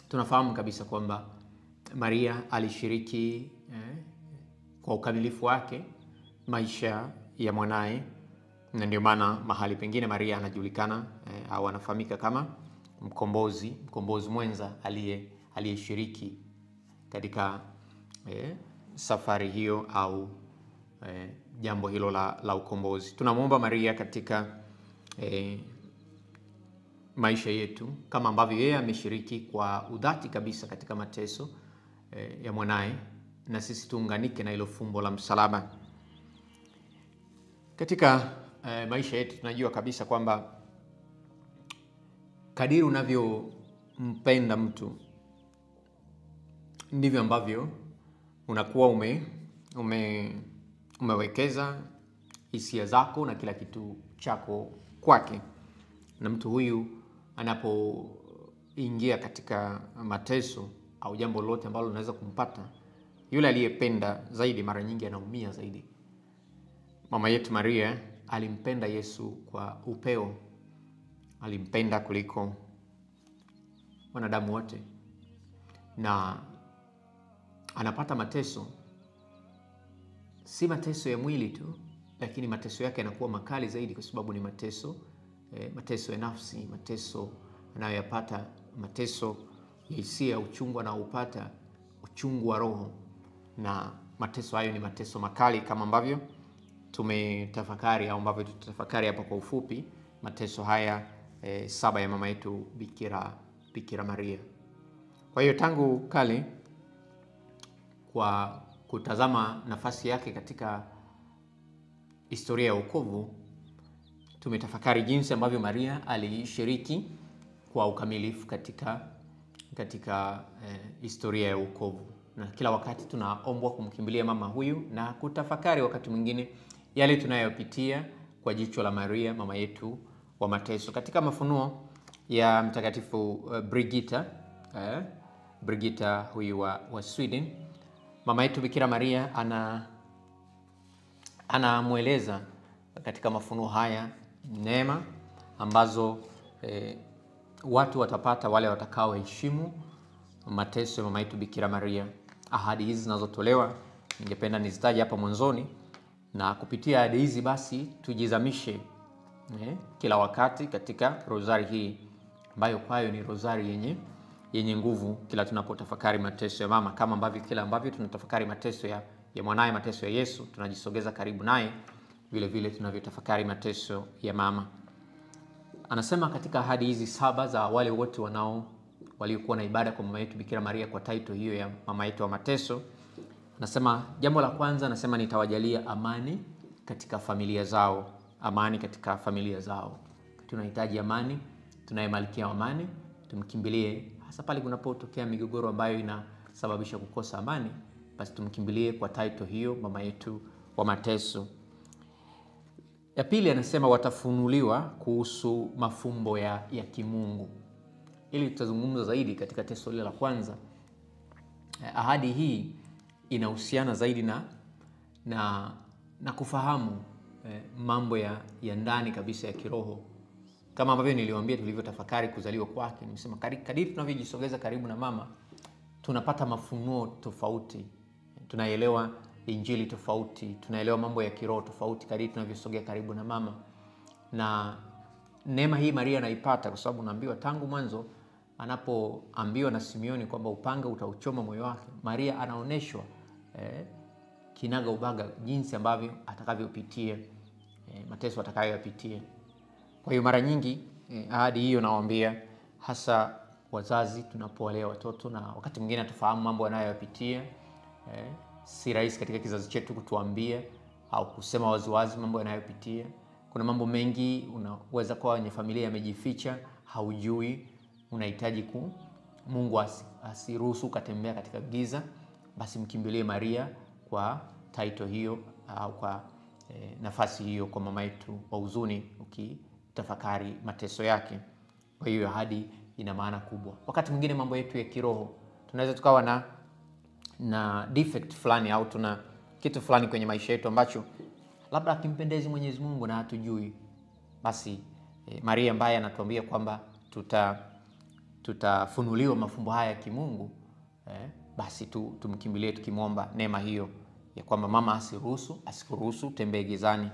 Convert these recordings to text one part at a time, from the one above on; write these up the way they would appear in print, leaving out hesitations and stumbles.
tunafahamu kabisa kwamba Maria alishiriki kwa ukamilifu wake maisha ya mwanae, na ndio maana mahali pengine Maria anajulikana au anafahamika kama mkombozi mwenza aliyeshiriki katika safari hiyo au jambo hilo la ukombozi. Tunamuomba Maria katika maisha yetu, kama ambavyo yeye ameshiriki kwa udhati kabisa katika mateso ya mwanae, na sisi tuunganike na hilo fumbo la msalaba. Katika maisha yetu tunajua kabisa kwamba kadiri unavyompenda mtu ndivyo ambavyo unakuwa umewekeza hisia zako na kila kitu chako kwake. Na mtu huyu anapoingia katika mateso au jambo lolote ambalo linaweza kumpata, yule aliyependa zaidi mara nyingi anaumia zaidi. Mama yetu Maria alimpenda Yesu kwa upeo. Alimpenda kuliko wanadamu wote, na anapata mateso, si mateso ya mwili tu, lakini mateso yake yanakuwa makali zaidi kwa sababu ni mateso ya nafsi, mateso anayoyapata, mateso ya hisia, uchungu anaoupata, uchungu wa roho. Na mateso hayo ni mateso makali, kama ambavyo tumetafakari au ambavyo tutatafakari hapa kwa ufupi mateso haya 7 ya mama yetu Bikira Maria. Kwa hiyo tangu kale, kwa kutazama nafasi yake katika historia ya wokovu, tumetafakari jinsi ambavyo Maria alishiriki kwa ukamilifu katika historia ya wokovu, na kila wakati tunaombwa kumkimbilia mama huyu na kutafakari wakati mwingine yale tunayopitia kwa jicho la Maria, mama yetu wa mateso. Katika mafunuo ya Mtakatifu Brigitta huyu wa Sweden, mama yetu Bikira Maria anamueleza katika mafunuo haya neema ambazo watu watapata wale watakaoheshimu mateso ya mama yetu Bikira Maria. Ahadi hizi zinazotolewa ningependa nizitaje hapa mwanzoni, na kupitia ahadi hizi basi tujizamishe kila wakati katika rozari hii, ambayo kwayo ni rozari yenye nguvu kila tunapotafakari mateso ya mama. Kama ambavyo tunatafakari mateso ya mwanae, mateso ya Yesu, tunajisogeza karibu naye, vile vile tunavyotafakari mateso ya mama. Anasema katika ahadi hizi 7 za wale wote waliokuwa na ibada kwa mama yetu Bikira Maria kwa title hiyo ya mama yetu wa mateso, anasema jambo la kwanza, anasema nitawajalia amani katika familia zao. Amani katika familia zao. Tunahitaji amani, tunaye malkia wa amani, tumkimbilie hasa pale kunapotokea migogoro ambayo inasababisha kukosa amani, basi tumkimbilie kwa title hiyo, mama yetu wa mateso. Ya pili, anasema watafunuliwa kuhusu mafumbo ya kimungu. Ili tutazungumza zaidi katika teso la kwanza. Ahadi hii inahusiana zaidi na kufahamu mambo ya ndani kabisa ya kiroho. Kama ambavyo niliwaambia tulivyotafakari kuzaliwa kwake, nimesema kadiri tunavyojisogeza karibu na mama, tunapata mafunuo tofauti, tunaelewa injili tofauti, tunaelewa mambo ya kiroho tofauti kadiri tunavyosogea karibu na mama. Na neema hii Maria anaipata kwa sababu naambiwa tangu mwanzo anapoambiwa na Simeoni kwamba upanga utauchoma moyo wake, Maria anaoneshwa kinaga ubaga jinsi ambavyo atakavyopitia mateso atakayoyapitia. Kwa hiyo mara nyingi ahadi hiyo nawaambia hasa wazazi tunapowalea watoto, na wakati mwingine tufahamu mambo anayoyapitia, si rahisi katika kizazi chetu kutuambia au kusema waziwazi mambo yanayopitia. Kuna mambo mengi unaweza kuwa kwenye familia yamejificha, haujui, unahitaji Mungu asiruhusu ukatembea katika giza, basi mkimbilie Maria kwa title hiyo au kwa nafasi hiyo, kwa mama yetu wa huzuni, ukitafakari mateso yake. Kwa hiyo ahadi ina maana kubwa. Wakati mwingine mambo yetu ya kiroho tunaweza tukawa na defect fulani au tuna kitu fulani kwenye maisha yetu ambacho labda hakimpendezi Mwenyezi Mungu na hatujui. Basi Maria ambaye anatuambia kwamba tutafunuliwa mafumbo haya ya kimungu, basi tumkimbilie tukimwomba neema hiyo ya kwamba mama asikuruhusu tembee gizani.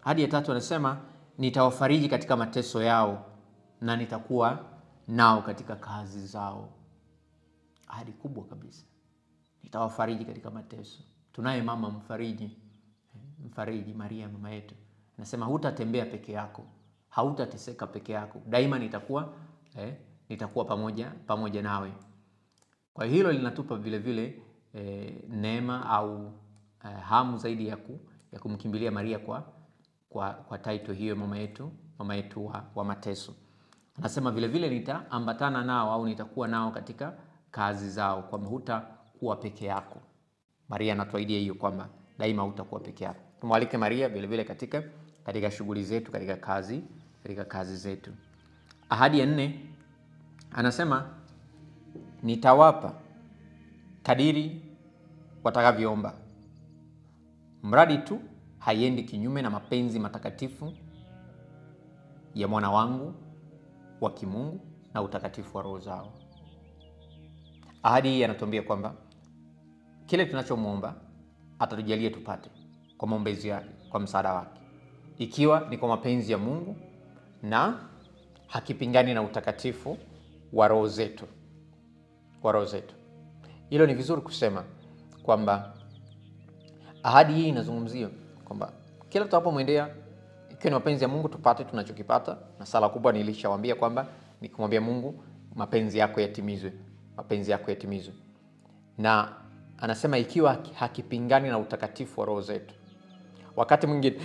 Ahadi ya 3 anasema nitawafariji katika mateso yao na nitakuwa nao katika kazi zao. Ahadi kubwa kabisa. Nitawafariji katika mateso. Tunaye mama mfariji Maria mama yetu. Anasema hutatembea peke yako, hautateseka peke yako. Daima nitakuwa pamoja nawe. Kwa hilo linatupa vile vile neema au hamu zaidi ya kumkimbilia Maria kwa title hiyo, mama yetu wa mateso. Anasema vile vile nitaambatana nao au nitakuwa nao katika kazi zao, kwamba hutakuwa peke yako. Maria anatuahidia hiyo kwamba daima hutakuwa peke yako. Tumwalike Maria vile vile katika shughuli zetu, katika kazi zetu. Ahadi ya 4 anasema nitawapa kadiri watakavyoomba, mradi tu haiendi kinyume na mapenzi matakatifu ya mwana wangu wa kimungu na utakatifu wa roho zao. Ahadi hii anatuambia kwamba kile tunachomuomba atatujalia tupate kwa maombezi yake, kwa msaada wake, ikiwa ni kwa mapenzi ya Mungu na hakipingani na utakatifu wa roho zetu. Hilo ni vizuri kusema kwamba ahadi hii inazungumzia kwamba kila tutapomwendea, ikiwa ni mapenzi ya Mungu, tupate tunachokipata. Na sala kubwa nilishawaambia kwamba ni kumwambia Mungu mapenzi yako yatimizwe. Na anasema ikiwa hakipingani na utakatifu wa roho zetu. Wakati mwingine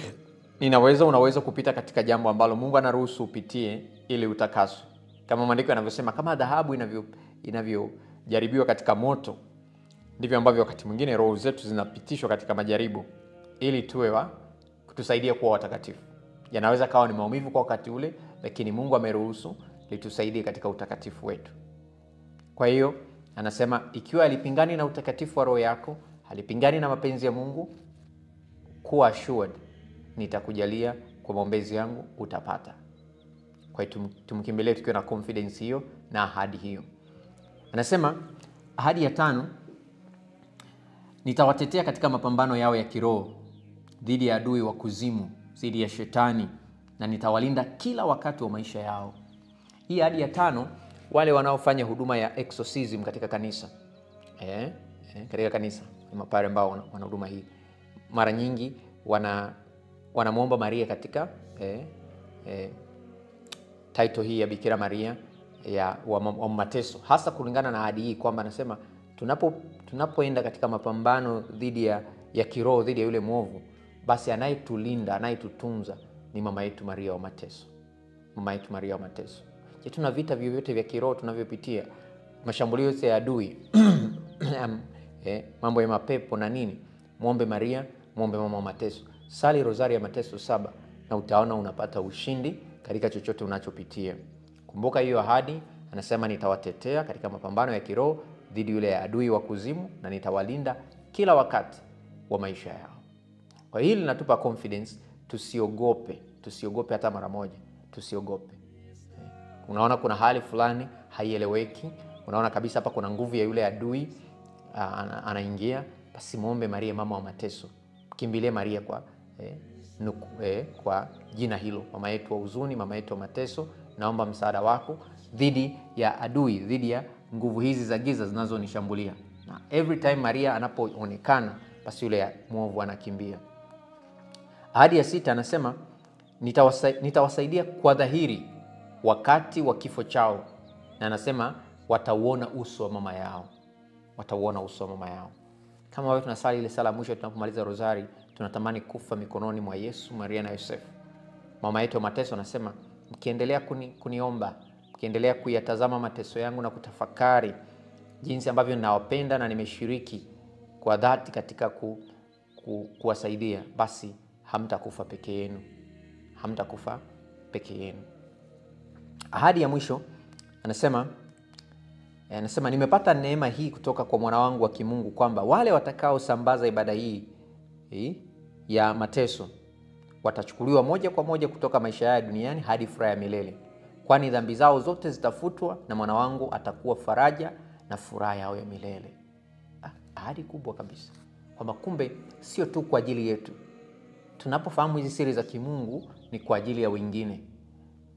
unaweza kupita katika jambo ambalo Mungu anaruhusu upitie ili utakaswe. Kama maandiko yanavyosema, kama dhahabu inavyojaribiwa katika moto, ndivyo ambavyo wakati mwingine roho zetu zinapitishwa katika majaribu ili kutusaidia kuwa watakatifu. Yanaweza kawa ni maumivu kwa wakati ule, lakini Mungu ameruhusu litusaidie katika utakatifu wetu. Kwa hiyo anasema ikiwa halipingani na utakatifu wa roho yako, halipingani na mapenzi ya Mungu, kuwa assured nitakujalia kwa maombezi yangu utapata. Kwa hiyo tumkimbilie tukiwa na confidence hiyo na ahadi hiyo. Anasema ahadi ya 5, nitawatetea katika mapambano yao ya kiroho dhidi ya adui wa kuzimu, dhidi ya shetani, na nitawalinda kila wakati wa maisha yao. Hii ahadi ya 5, wale wanaofanya huduma ya exorcism katika kanisa, katika kanisa, mapare ambao wana huduma hii, mara nyingi wanamuomba Maria katika title hii ya Bikira Maria wa mateso, hasa kulingana na ahadi hii kwamba anasema tunapoenda katika mapambano dhidi ya kiroho, dhidi ya yule mwovu, basi anayetulinda, anayetutunza ni mama yetu Maria wa mateso. Je, tuna vita vyovyote vya kiroho tunavyopitia, mashambulio yote ya adui, mambo ya mapepo na nini, muombe Maria, muombe mama wa mateso. Sali rozari ya mateso 7 na utaona unapata ushindi katika chochote unachopitia. Kumbuka hiyo ahadi, anasema nitawatetea katika mapambano ya kiroho dhidi yule ya adui wa kuzimu na nitawalinda kila wakati wa maisha yao. Kwa hili linatupa confidence, tusiogope hata mara moja, tusiogope. Unaona kuna hali fulani haieleweki, unaona kabisa hapa kuna nguvu ya yule adui anaingia, basi muombe Maria mama wa mateso. Kimbilie Maria kwa jina hilo, mama yetu wa huzuni, mama yetu wa mateso, naomba msaada wako dhidi ya adui, dhidi ya nguvu hizi za giza zinazonishambulia. Na every time Maria anapoonekana, basi yule mwovu anakimbia. Ahadi ya 6 anasema nitawasaidia kwa dhahiri wakati wa kifo chao, na anasema watauona uso wa mama yao. Kama wewe tunasali ile sala mwisho tunapomaliza rozari, tunatamani kufa mikononi mwa Yesu, Maria na Yosefu. Mama yetu wa mateso anasema mkiendelea kuniomba, mkiendelea kuyatazama mateso yangu na kutafakari jinsi ambavyo ninawapenda na nimeshiriki kwa dhati katika kuwasaidia, basi hamtakufa peke yenu. Ahadi ya mwisho anasema nimepata neema hii kutoka kwa mwana wangu wa kimungu kwamba wale watakao sambaza ibada hii ya mateso watachukuliwa moja kwa moja kutoka maisha ya duniani hadi furaha ya milele kwani dhambi zao zote zitafutwa na mwana wangu atakuwa faraja na furaha yao ya milele. Ahadi kubwa kabisa kwamba kumbe sio tu kwa ajili yetu. Tunapofahamu hizi siri za kimungu ni kwa ajili ya wengine,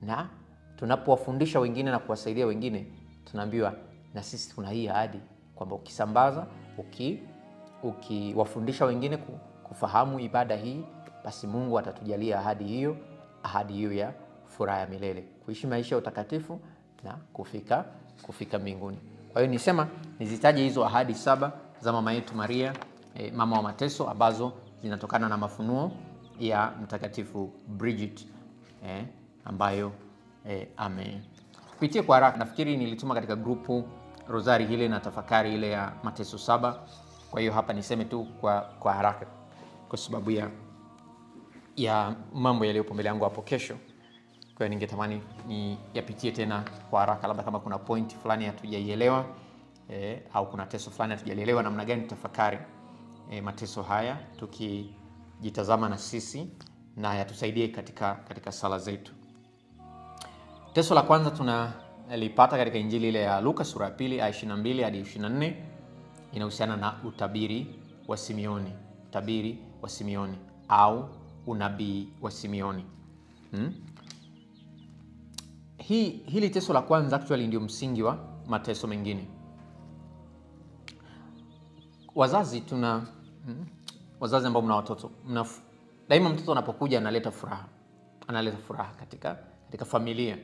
na tunapowafundisha wengine na kuwasaidia wengine, tunaambiwa na sisi tuna hii ahadi kwamba ukisambaza, ukiwafundisha wengine kufahamu ibada hii, basi Mungu atatujalia ahadi hiyo ya furaha ya milele, kuishi maisha ya utakatifu na kufika mbinguni. Kwa hiyo nisema nizitaje hizo ahadi 7 za mama yetu Maria, mama wa mateso, ambazo zinatokana na mafunuo ya Mtakatifu Bridget, ambayo amepitia kwa haraka. Nafikiri nilituma katika grupu Rosari ile na tafakari ile ya mateso 7. Kwa hiyo hapa niseme tu kwa haraka kwa sababu ya mambo yaliyopo mbele yangu hapo kesho. Kwa hiyo ningetamani ni yapitie tena kwa haraka, labda kama kuna point fulani hatujaielewa, au kuna teso fulani hatujalielewa, namna gani tutafakari mateso haya tukijitazama na sisi, na yatusaidie katika sala zetu. Teso la kwanza tunalipata katika Injili ile ya Luka sura ya 2 aya 22 hadi 24. Inahusiana na utabiri wa Simeoni, utabiri wa Simeoni au unabii wa Simeoni. Hili teso la kwanza actually ndio msingi wa mateso mengine. Wazazi wazazi ambao mna watoto, daima mtoto anapokuja analeta furaha katika familia,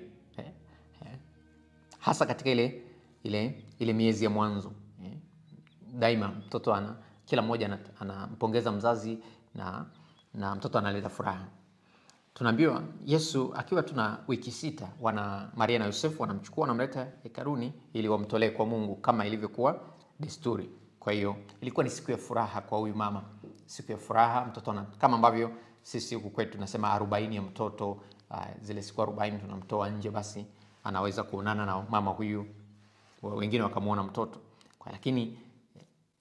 hasa katika ile miezi ya mwanzo. Daima mtoto kila mmoja anampongeza mzazi na mtoto analeta furaha. Tunaambiwa Yesu akiwa tuna wiki 6, Maria na Yosefu wanamchukua, wanamleta hekaluni ili wamtolee kwa Mungu kama ilivyokuwa desturi. Kwa hiyo ilikuwa ni siku ya furaha kwa huyu mama, siku ya furaha. Mtoto kama ambavyo sisi huku kwetu tunasema 40 ya mtoto, zile siku 40 tunamtoa nje, basi anaweza kuonana na mama huyu, wengine wakamuona mtoto. Lakini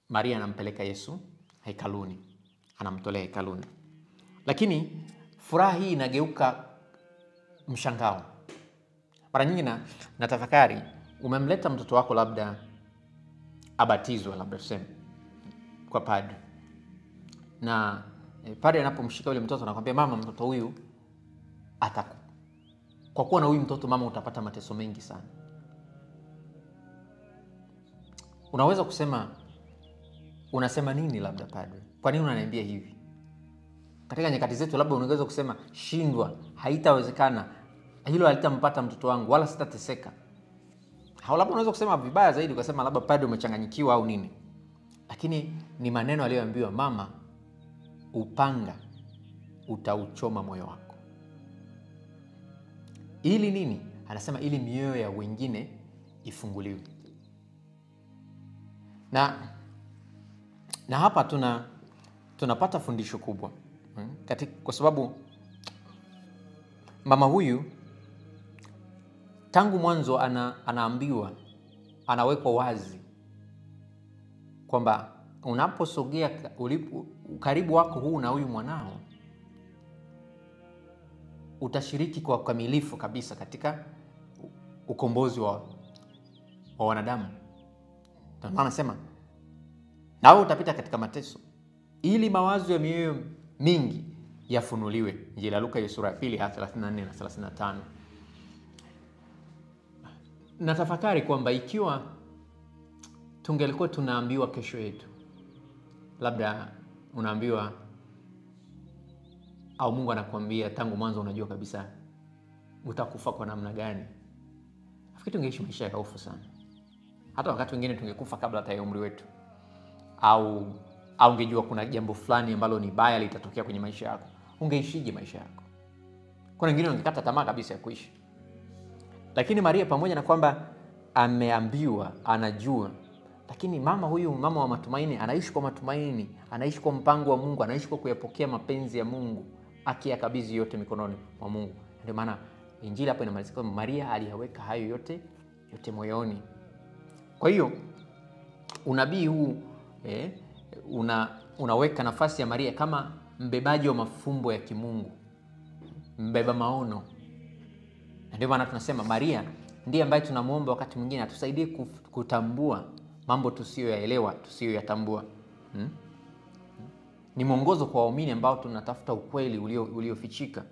Maria anampeleka Yesu hekaluni, anamtolea hekaluni. Lakini furaha hii inageuka mshangao. Mara nyingi na tafakari, umemleta mtoto wako labda abatizwe, labda tuseme kwa padri, na padri anapomshika yule mtoto anakuambia, mama, mtoto huyu kwa kuwa na huyu mtoto mama utapata mateso mengi sana. Unaweza kusema, unasema nini labda padri? Kwa nini unaniambia hivi? Katika nyakati zetu labda unaweza kusema, shindwa, haitawezekana, hilo halitampata mtoto wangu, wala sitateseka. Au labda unaweza kusema vibaya zaidi, ukasema labda padri umechanganyikiwa au nini. Lakini ni maneno aliyoambiwa, mama, upanga utauchoma moyo wako. Ili nini? Anasema ili mioyo ya wengine ifunguliwe. Na hapa tunapata fundisho kubwa, kwa sababu mama huyu tangu mwanzo anaambiwa, anawekwa wazi kwamba unaposogea karibu wako huu na huyu mwanao, utashiriki kwa ukamilifu kabisa katika ukombozi wa wanadamu. Ndio maana anasema nao utapita katika mateso ili mawazo ya mioyo mingi yafunuliwe. Injili ya Luka sura ya 2 aya 34 na 35. Na tafakari kwamba ikiwa tungelikuwa tunaambiwa kesho yetu, labda unaambiwa au Mungu anakuambia tangu mwanzo, unajua kabisa utakufa kwa namna gani, nafikiri tungeishi maisha ya hofu sana. Hata wakati wengine tungekufa kabla hata ya umri wetu, au ungejua kuna jambo fulani ambalo ni baya litatokea kwenye maisha yako, ungeishije maisha yako? Kuna wengine wangekata tamaa kabisa ya kuishi. Lakini Maria, pamoja na kwamba ameambiwa, anajua, lakini mama huyu, mama wa matumaini, anaishi kwa matumaini, anaishi kwa mpango wa Mungu, anaishi kwa kuyapokea mapenzi ya Mungu, akiyakabidhi yote mikononi mwa Mungu. Ndio maana Injili hapo inamalizika kwamba Maria aliyaweka hayo yote moyoni. Kwa hiyo unabii huu unaweka nafasi ya Maria kama mbebaji wa mafumbo ya kimungu, mbeba maono, Na ndio maana tunasema Maria ndiye ambaye tunamuomba wakati mwingine atusaidie kutambua mambo tusiyoyaelewa, tusiyoyatambua. Ni mwongozo kwa waumini ambao tunatafuta ukweli uliofichika.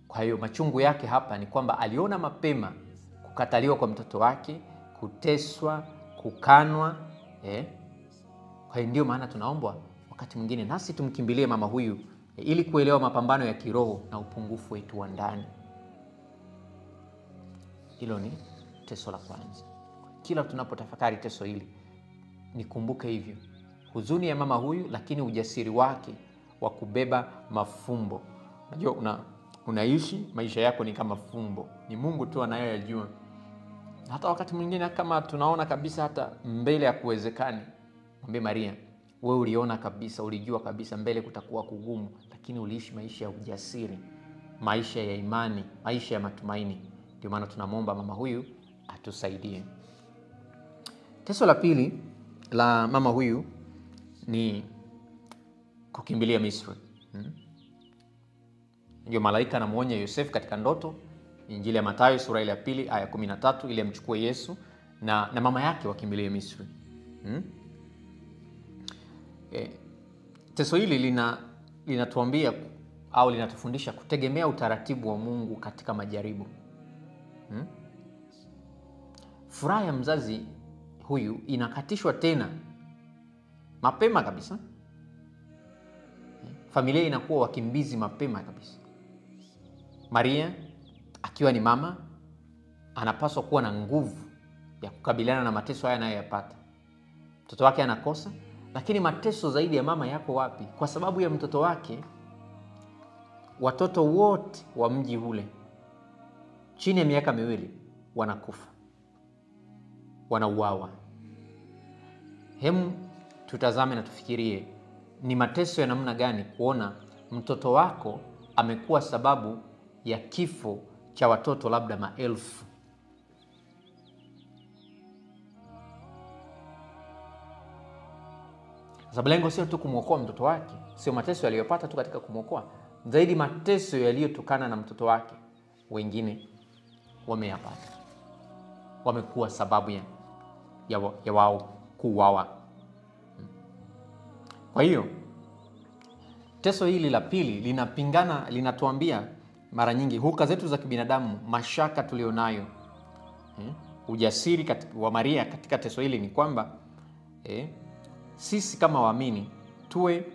Kwa hiyo machungu yake hapa ni kwamba aliona mapema kukataliwa kwa mtoto wake, kuteswa, kukanwa. Kwa hiyo ndio maana tunaomba wakati mwingine nasi tumkimbilie mama huyu ili kuelewa mapambano ya kiroho na upungufu wetu wa ndani. Hilo ni teso la kwanza. Kila tunapotafakari teso hili, nikumbuke hivyo. Huzuni ya mama huyu, lakini ujasiri wake wa kubeba mafumbo. Unajua unaishi maisha yako ni kama fumbo. Ni Mungu tu anayoyajua. Hata wakati mwingine kama tunaona kabisa hata mbele ya kuwezekani, mwambie Maria, wewe uliona kabisa, ulijua kabisa mbele kutakuwa kugumu, lakini uliishi maisha ya ujasiri, maisha ya imani, maisha ya matumaini. Ndio maana tunamwomba mama huyu atusaidie. Teso la pili la mama huyu ni kukimbilia Misri. Ndio malaika anamuonya Yosefu katika ndoto, Injili ya Mathayo sura ile ya 2 aya 13, ili amchukue Yesu na mama yake wakimbilie Misri. Teso hili linatuambia au linatufundisha kutegemea utaratibu wa Mungu katika majaribu. Furaha ya mzazi huyu inakatishwa tena mapema kabisa. Familia inakuwa wakimbizi mapema kabisa. Maria akiwa ni mama anapaswa kuwa na nguvu ya kukabiliana na mateso haya anayoyapata. Mtoto wake anakosa, lakini mateso zaidi ya mama yako wapi? Kwa sababu ya mtoto wake, watoto wote wa mji ule chini ya miaka 2 wanakufa, wanauawa. Hemu tutazame na tufikirie ni mateso ya namna gani kuona mtoto wako amekuwa sababu ya kifo cha watoto labda maelfu. Sababu lengo sio tu kumwokoa mtoto wake, sio mateso aliyopata tu katika kumwokoa, zaidi mateso yaliyotokana na mtoto wake wengine wameyapata, wamekuwa sababu ya wao kuuawa. Kwa hiyo teso hili la pili linapingana, linatuambia mara nyingi huka zetu za kibinadamu, mashaka tulionayo. Ujasiri wa Maria katika teso hili ni kwamba sisi kama waamini tuwe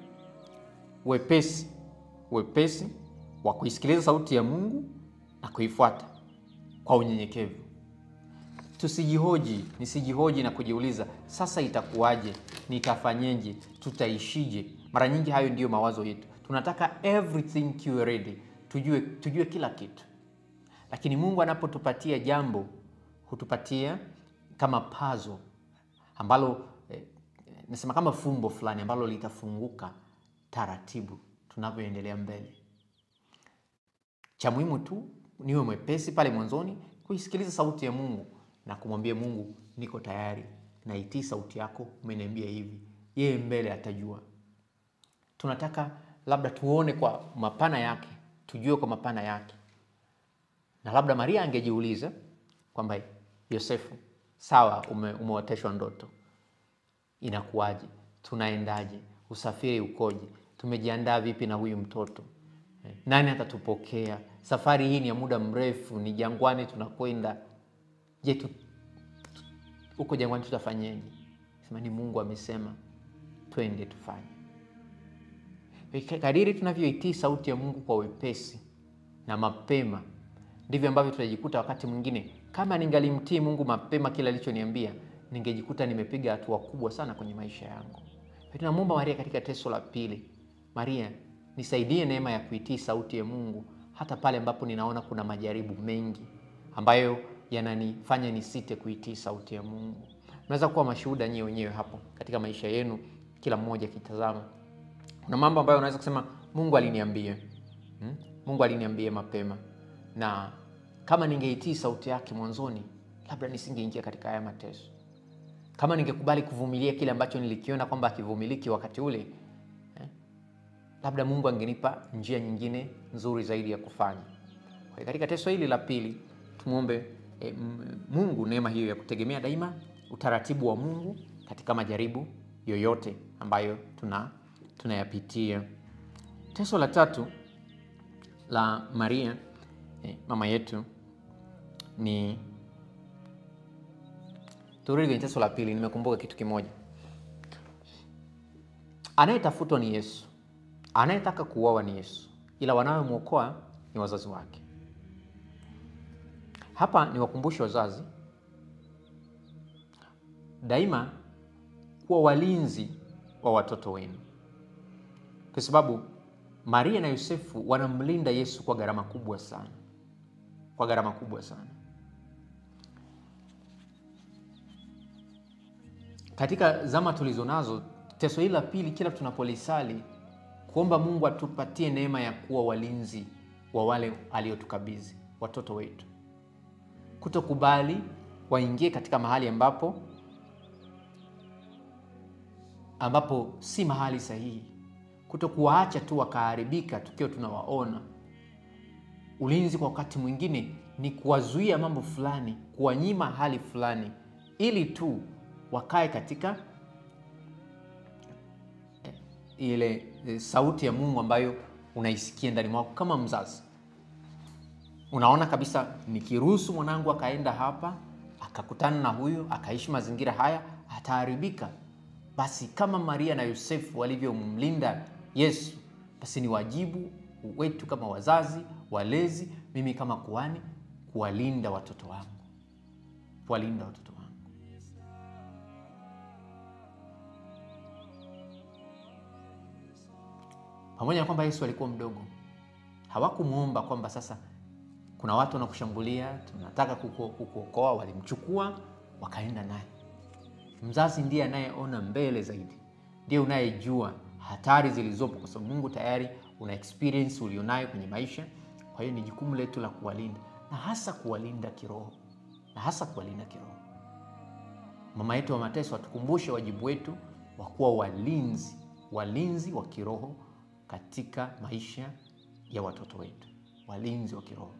wepesi wa kuisikiliza sauti ya Mungu na kuifuata kwa unyenyekevu. Nisijihoji na kujiuliza sasa itakuwaje, nitafanyeje, tutaishije. Mara nyingi hayo ndiyo mawazo yetu. Tunataka everything kiwe ready, tujue kila kitu. Lakini Mungu anapotupatia jambo, hutupatia kama puzzle ambalo nasema kama fumbo fulani ambalo litafunguka taratibu tunavyoendelea mbele. Cha muhimu tu niwe mwepesi pale mwanzoni kuisikiliza sauti ya Mungu na kumwambia Mungu, niko tayari, naitii sauti yako, umeniambia hivi. Yeye mbele atajua. Tunataka labda tuone kwa mapana yake, tujue kwa mapana yake. Na labda Maria angejiuliza kwamba Yosefu, sawa, umeoteshwa ndoto, inakuwaje? Tunaendaje? Usafiri ukoje? Tumejiandaa vipi na huyu mtoto? Nani atatupokea? Safari hii ni ya muda mrefu, ni jangwani tunakwenda. Je, uko jangwani tutafanyeje? Sema ni Mungu amesema, twende tufanye. Kadiri tunavyoitii sauti ya Mungu kwa wepesi na mapema, ndivyo ambavyo tutajikuta wakati mwingine, kama ningalimtii Mungu mapema kila alichoniambia, ningejikuta nimepiga hatua kubwa sana kwenye maisha yangu. Tunamwomba Maria katika teso la pili, Maria, nisaidie neema ya kuitii sauti ya Mungu hata pale ambapo ninaona kuna majaribu mengi ambayo yananifanya nisite kuitii sauti ya Mungu. Mnaweza kuwa mashuhuda nyinyi wenyewe hapo katika maisha yenu, kila mmoja kitazama. Kuna mambo ambayo unaweza kusema Mungu aliniambia. Mungu aliniambia mapema, na kama ningeitii sauti yake mwanzoni, labda nisingeingia katika haya mateso. Kama ningekubali kuvumilia kile ambacho nilikiona kwamba hakivumiliki wakati ule, labda Mungu angenipa njia nyingine nzuri zaidi ya kufanya. Kwa katika teso hili la pili tumuombe Mungu neema hiyo ya kutegemea daima utaratibu wa Mungu katika majaribu yoyote ambayo tunayapitia. Teso la tatu la Maria mama yetu ni turudi kwenye teso la pili. Nimekumbuka kitu kimoja. Anayetafutwa ni Yesu, anayetaka kuuawa ni Yesu, ila wanaomwokoa ni wazazi wake. Hapa ni wakumbushe wazazi daima kuwa walinzi wa watoto wenu, kwa sababu Maria na Yosefu wanamlinda Yesu kwa gharama kubwa sana, kwa gharama kubwa sana. Katika zama tulizonazo, teso hili la pili kila tunapolisali kuomba Mungu atupatie neema ya kuwa walinzi wa wale aliotukabidhi, watoto wetu. Kutokubali waingie katika mahali ambapo si mahali sahihi. Kutokuwaacha tu wakaharibika tukiwa tunawaona. Ulinzi kwa wakati mwingine ni kuwazuia mambo fulani, kuwanyima hali fulani, ili tu wakae katika ile sauti ya Mungu ambayo unaisikia ndani mwako. Kama mzazi unaona kabisa, nikiruhusu mwanangu akaenda hapa akakutana na huyo akaishi mazingira haya ataharibika. Basi kama Maria na Yosefu walivyomlinda Yesu, basi ni wajibu wetu kama wazazi, walezi, mimi kama kuhani, kuwalinda watoto wangu, kuwalinda watoto wangu. Pamoja na kwamba Yesu alikuwa mdogo, hawakumuomba kwamba sasa kuna watu wanakushambulia, tunataka kukuokoa. Walimchukua wakaenda naye. Mzazi ndiye anayeona mbele zaidi, ndiye unayejua hatari zilizopo, kwa sababu Mungu tayari una experience ulionayo kwenye maisha. Kwa hiyo ni jukumu letu la kuwalinda, na hasa kuwalinda kiroho, Mama yetu wa mateso atukumbushe wajibu wetu wa kuwa walinzi wa kiroho katika maisha ya watoto wetu, walinzi wa kiroho,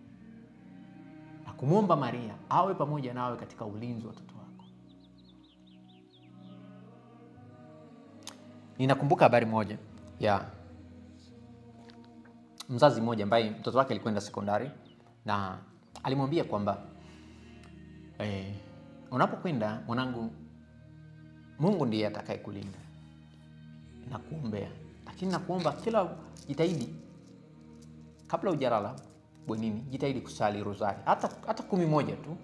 na kumwomba Maria awe pamoja nawe katika ulinzi wa watoto wako. Ninakumbuka habari moja ya mzazi mmoja ambaye mtoto wake alikwenda sekondari, na alimwambia kwamba unapokwenda mwanangu, Mungu ndiye atakaye kulinda na kuombea, lakini nakuomba kila jitahidi kabla hujalala bwenini, jitahidi kusali rozari hata 11 tu,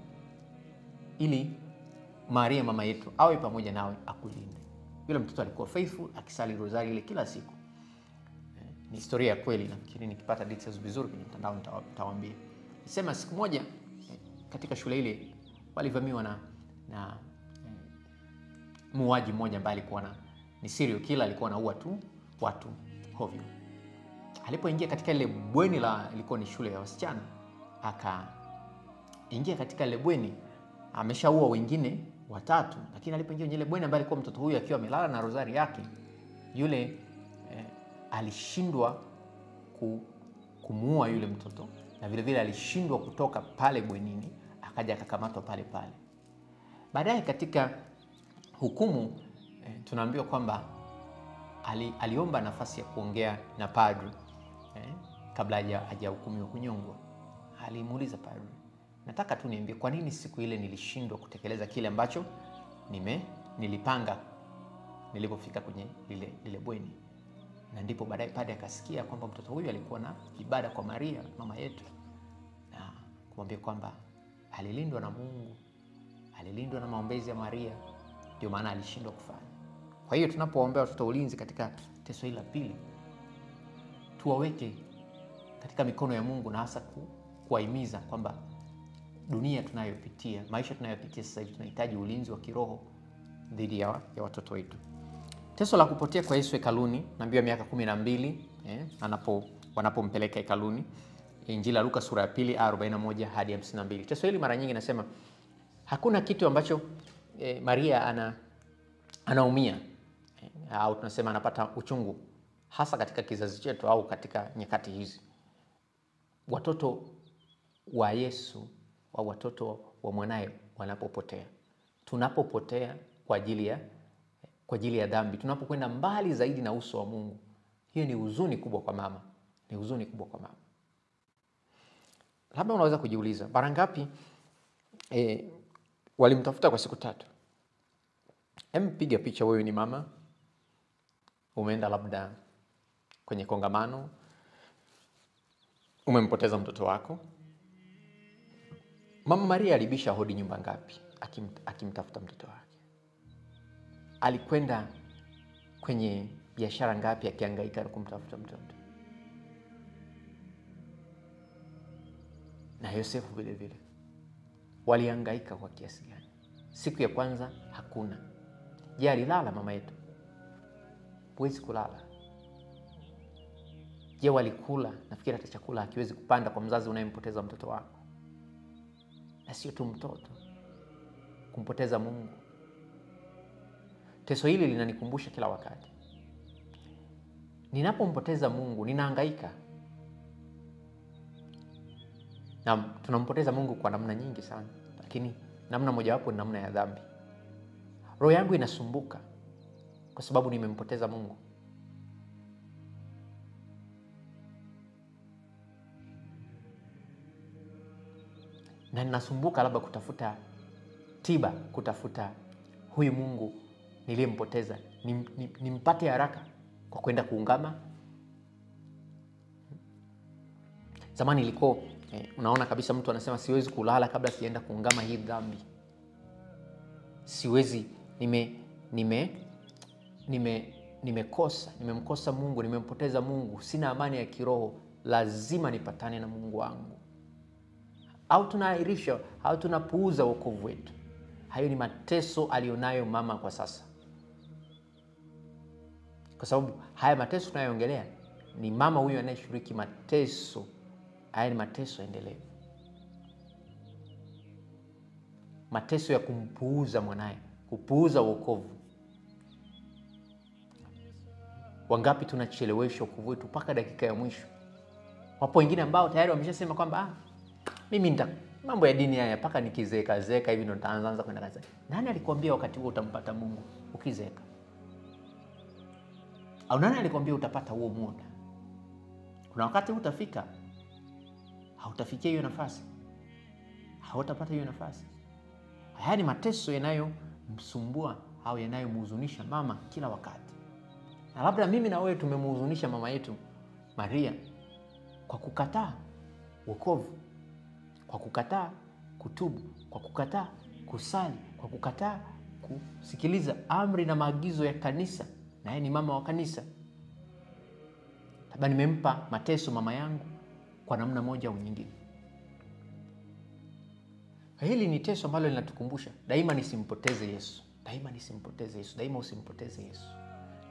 ili Maria mama yetu awe pamoja nawe akulinde. Yule mtoto alikuwa faithful akisali rozari ile kila siku. Ni historia ya kweli, nafikiri nikipata details vizuri kwenye mtandao nitawaambia. Nisema siku moja katika shule ile walivamiwa na muuaji mmoja ambaye alikuwa ni serial killer, alikuwa anaua tu watu hovyo. Alipoingia katika ile bweni ilikuwa ni shule ya wasichana, akaingia katika ile bweni, ameshaua wengine 3, lakini alipoingia kwenye ile bweni ambaye alikuwa mtoto huyu akiwa amelala na rozari yake, yule alishindwa kumuua yule mtoto, na vile vile alishindwa kutoka pale bwenini, akaja akakamatwa pale pale. Baadaye katika hukumu tunaambiwa kwamba aliomba nafasi ya kuongea na padri kabla hajahukumiwa kunyongwa. Alimuuliza padri, nataka tu niambie kwa nini siku ile nilishindwa kutekeleza kile ambacho nilipanga nilipofika kwenye lile bweni. Na ndipo baadaye padri akasikia kwamba mtoto huyu alikuwa na ibada kwa Maria mama yetu, na kumwambia kwamba alilindwa na Mungu, alilindwa na maombezi ya Maria, ndio maana alishindwa kufanya. Kwa hiyo tunapoombea watoto ulinzi katika teso hili la pili, tuwaweke katika mikono ya Mungu, na hasa kuwahimiza kwamba dunia tunayopitia, maisha tunayopitia sasa hivi, tunahitaji ulinzi wa kiroho dhidi ya watoto wetu. Teso la kupotea kwa Yesu hekaluni, naambiwa miaka 12 wanapompeleka hekaluni. Injili ya Luka sura ya 2 41 hadi 52. Teso hili mara nyingi nasema hakuna kitu ambacho Maria anaumia au tunasema anapata uchungu, hasa katika kizazi chetu au katika nyakati hizi. Watoto wa Yesu, wa watoto wa mwanaye wanapopotea. Tunapopotea kwa ajili ya dhambi, tunapokwenda mbali zaidi na uso wa Mungu, hiyo ni huzuni kubwa kwa mama. Ni huzuni kubwa kwa mama. Labda unaweza kujiuliza, mara ngapi walimtafuta kwa siku 3? Piga picha, wewe ni mama, umeenda labda kwenye kongamano, umempoteza mtoto wako. Mama Maria alibisha hodi nyumba ngapi akimtafuta mtoto wake? Alikwenda kwenye biashara ngapi akihangaika kumtafuta mtoto? Na Yosefu vile vile walihangaika kwa kiasi gani? Siku ya kwanza hakuna. Je, alilala mama yetu? Huwezi kulala. Je, walikula? Nafikiri hata chakula hakiwezi kupanda kwa mzazi unayempoteza mtoto wako. Na sio tu mtoto, kumpoteza Mungu. Teso hili linanikumbusha kila wakati, ninapompoteza Mungu ninahangaika. Na tunampoteza Mungu kwa namna nyingi sana, lakini namna mojawapo ni namna ya dhambi. Roho yangu inasumbuka kwa sababu nimempoteza Mungu. Na ninasumbuka labda kutafuta tiba, kutafuta huyu Mungu niliyempoteza nimpate haraka kwa kwenda kuungama. Zamani ilikuwa unaona kabisa mtu anasema siwezi kulala kabla sienda kuungama hii dhambi. Siwezi, nimemkosa Mungu, nimempoteza Mungu, sina amani ya kiroho, lazima nipatane na Mungu wangu. Au tunaahirisha, au tunapuuza wokovu wetu. Hayo ni mateso alionayo mama kwa sasa. Kwa sababu haya mateso tunayoongelea ni mama huyu anayeshiriki mateso. Haya ni mateso endelevu. Mateso ya kumpuuza mwanae, kupuuza wokovu. Wangapi tunachelewesha wokovu wetu mpaka dakika ya mwisho? Wapo wengine ambao tayari wameshasema kwamba mimi mambo ya dini haya mpaka nikizeeka hivi ndo nitaanza kwenda kazi. Nani alikwambia wakati huo utampata Mungu ukizeeka? Au nani alikwambia utapata huo muda? Kuna wakati utafika, hautafikia hiyo nafasi, hautapata hiyo nafasi. Haya ni mateso yanayomsumbua au yanayomhuzunisha mama kila wakati. Na labda mimi na wewe tumemhuzunisha mama yetu Maria kwa kukataa wokovu, kwa kukataa kutubu, kwa kukataa kusali, kwa kukataa kusikiliza amri na maagizo ya kanisa. Na yeye ni mama wa kanisa. Labda nimempa mateso mama yangu kwa namna moja au nyingine. Hili ni teso ambalo linatukumbusha daima nisimpoteze Yesu. Daima nisimpoteze Yesu. Daima usimpoteze Yesu.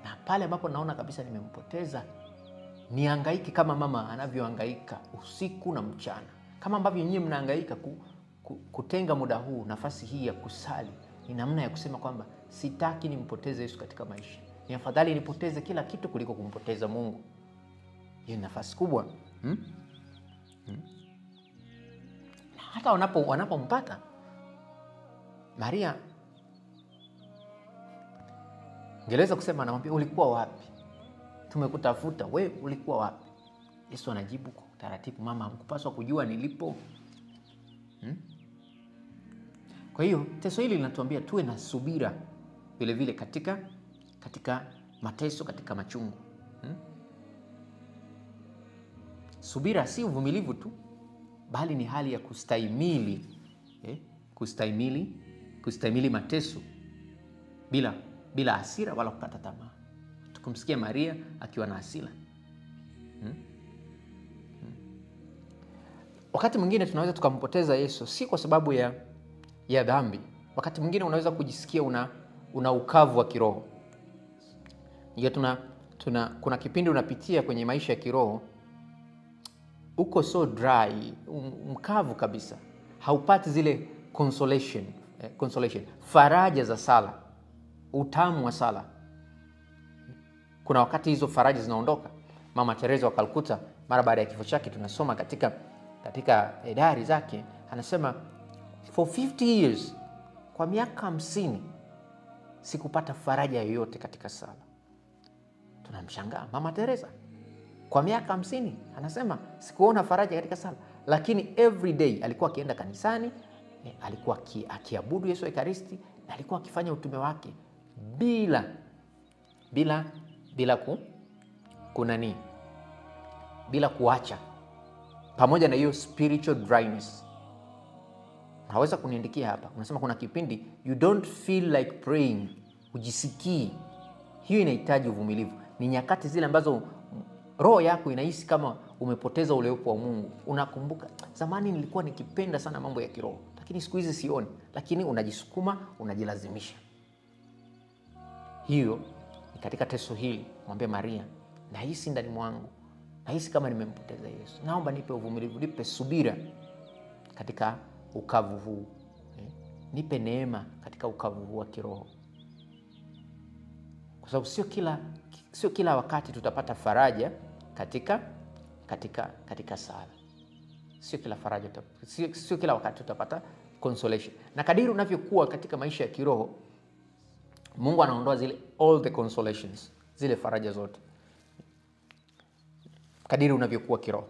Na pale ambapo naona kabisa nimempoteza, nihangaike kama mama anavyohangaika usiku na mchana. Kama ambavyo nyinyi mnahangaika kutenga muda huu, nafasi hii ya kusali, ni namna ya kusema kwamba sitaki nimpoteze Yesu katika maisha. Ni afadhali nipoteze kila kitu kuliko kumpoteza Mungu. Hiyo ni nafasi kubwa. Na hata wanapompata Maria, ngeleza kusema, anamwambia ulikuwa wapi? Tumekutafuta, wewe ulikuwa wapi? Yesu anajibu kwa taratibu, mama, hamkupaswa kujua nilipo. Kwa hiyo teso hili linatuambia tuwe na subira vile vile katika mateso, katika machungu. Subira si uvumilivu tu, bali ni hali ya kustahimili, kustahimili mateso bila hasira wala kukata tamaa. Tukumsikia Maria akiwa na hasira. Wakati mwingine tunaweza tukampoteza Yesu si kwa sababu ya dhambi. Wakati mwingine unaweza kujisikia una ukavu wa kiroho. Kuna kipindi unapitia kwenye maisha ya kiroho, uko so dry, mkavu kabisa. Haupati zile consolation, faraja za sala, utamu wa sala. Kuna wakati hizo faraja zinaondoka. Mama Teresa wa Calcutta, mara baada ya kifo chake, tunasoma katika katika diary zake anasema for 50 years, kwa miaka 50 sikupata faraja yoyote katika sala. Tunamshangaa Mama Teresa, kwa miaka 50 anasema sikuona faraja katika sala, lakini every day alikuwa akienda kanisani, alikuwa akiabudu Yesu Ekaristi, na alikuwa akifanya utume wake bila kuacha, pamoja na hiyo spiritual dryness. Unaweza kuniandikia hapa, unasema kuna kipindi you don't feel like praying, ujisikii. Hiyo inahitaji uvumilivu. Ni nyakati zile ambazo roho yako inahisi kama umepoteza ule uwepo wa Mungu. Unakumbuka, zamani nilikuwa nikipenda sana mambo ya kiroho, lakini siku hizi sioni. Lakini unajisukuma, unajilazimisha. Hiyo ni katika teso hili. Mwambie Maria, nahisi ndani mwangu, nahisi kama nimempoteza Yesu. Naomba nipe uvumilivu, nipe subira katika ukavu huu. Nipe neema katika ukavu huu wa kiroho. Kwa sababu sio kila wakati tutapata faraja katika sala. Sio kila wakati tutapata consolation. Na kadiri unavyokuwa katika maisha ya kiroho, Mungu anaondoa all the consolations, zile faraja zote. Kadiri unavyokuwa kiroho,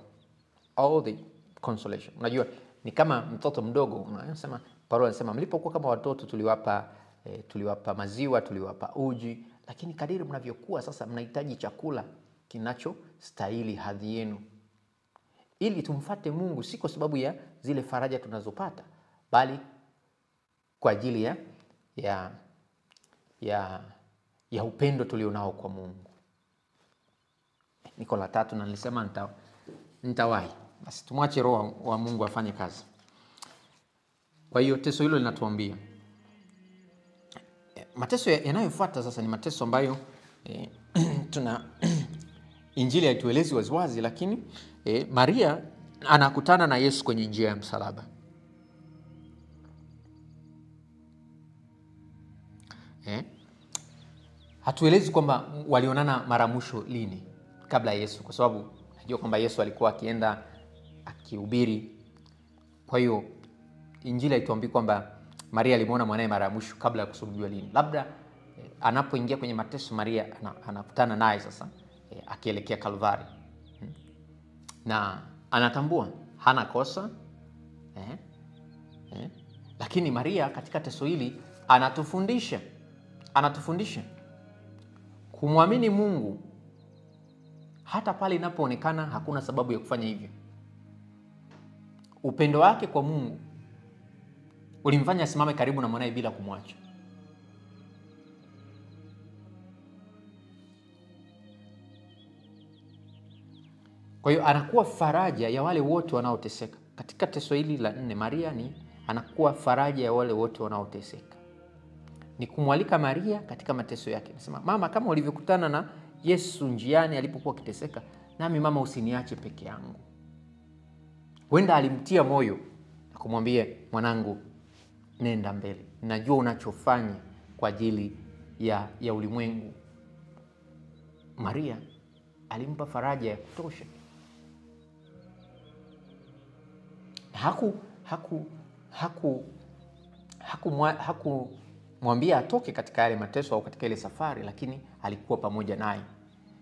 all the consolation. Unajua ni kama mtoto mdogo, unasema Paulo anasema mlipokuwa kama watoto tuliwapa maziwa, tuliwapa uji, lakini kadiri mnavyokuwa sasa mnahitaji chakula kinachostahili hadhi yenu, ili tumfuate Mungu, si kwa sababu ya zile faraja tunazopata, bali kwa ajili ya upendo tulionao kwa Mungu. Niko la 3 na nilisema nitawahi. Basi tumwache Roho wa Mungu afanye kazi. Kwa hiyo teso hilo linatuambia. Mateso yanayofuata sasa ni mateso ambayo tuna Injili haituelezi waziwazi, lakini Maria anakutana na Yesu kwenye njia ya msalaba. Hatuelezi kwamba walionana mara mwisho lini kabla ya Yesu, kwa sababu najua kwamba Yesu alikuwa akienda akihubiri. Kwa hiyo Injili haituambii kwamba Maria alimuona mwanae mara mwisho kabla ya kusulubiwa lini. Labda anapoingia kwenye mateso, Maria anakutana naye sasa akielekea Kalvari. Na anatambua hana kosa. Lakini Maria katika teso hili anatufundisha kumwamini Mungu hata pale inapoonekana hakuna sababu ya kufanya hivyo. Upendo wake kwa Mungu ulimfanya asimame karibu na mwanae bila kumwacha. Kwa hiyo anakuwa faraja ya wale wote wanaoteseka. Katika teso hili la 4, Maria anakuwa faraja ya wale wote wanaoteseka. Ni kumwalika Maria katika mateso yake. Nasema, mama, kama ulivyokutana na Yesu njiani alipokuwa akiteseka, nami mama usiniache peke yangu. Wenda alimtia moyo na kumwambia, mwanangu, nenda mbele. Najua unachofanya kwa ajili ya ulimwengu. Maria alimpa faraja ya kutosha. Hakumwambia atoke katika yale mateso au katika ile safari, lakini alikuwa pamoja naye.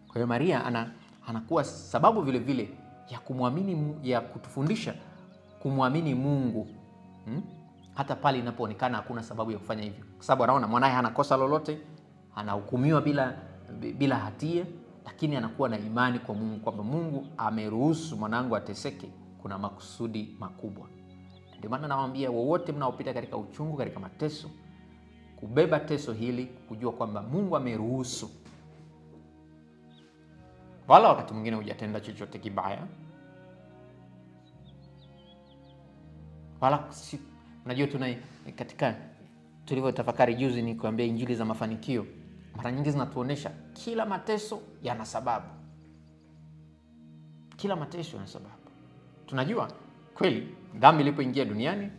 Kwa hiyo Maria anakuwa sababu vile vile ya kutufundisha kumwamini Mungu. Hata pale inapoonekana hakuna sababu ya kufanya hivyo. Kwa sababu anaona mwanae hana kosa lolote, anahukumiwa bila hatia, lakini anakuwa na imani kwa Mungu kwamba Mungu ameruhusu mwanangu ateseke, kuna makusudi makubwa. Ndio maana nawaambia wowote mnaopita katika uchungu, katika mateso, kubeba teso hili, kujua kwamba Mungu ameruhusu. Wala wakati mwingine hujatenda chochote kibaya. Wala unajua katika tulivyotafakari juzi ni kuambia injili za mafanikio, mara nyingi zinatuonesha kila mateso yana sababu. Kila mateso yana sababu. Tunajua kweli dhambi ilipoingia duniani,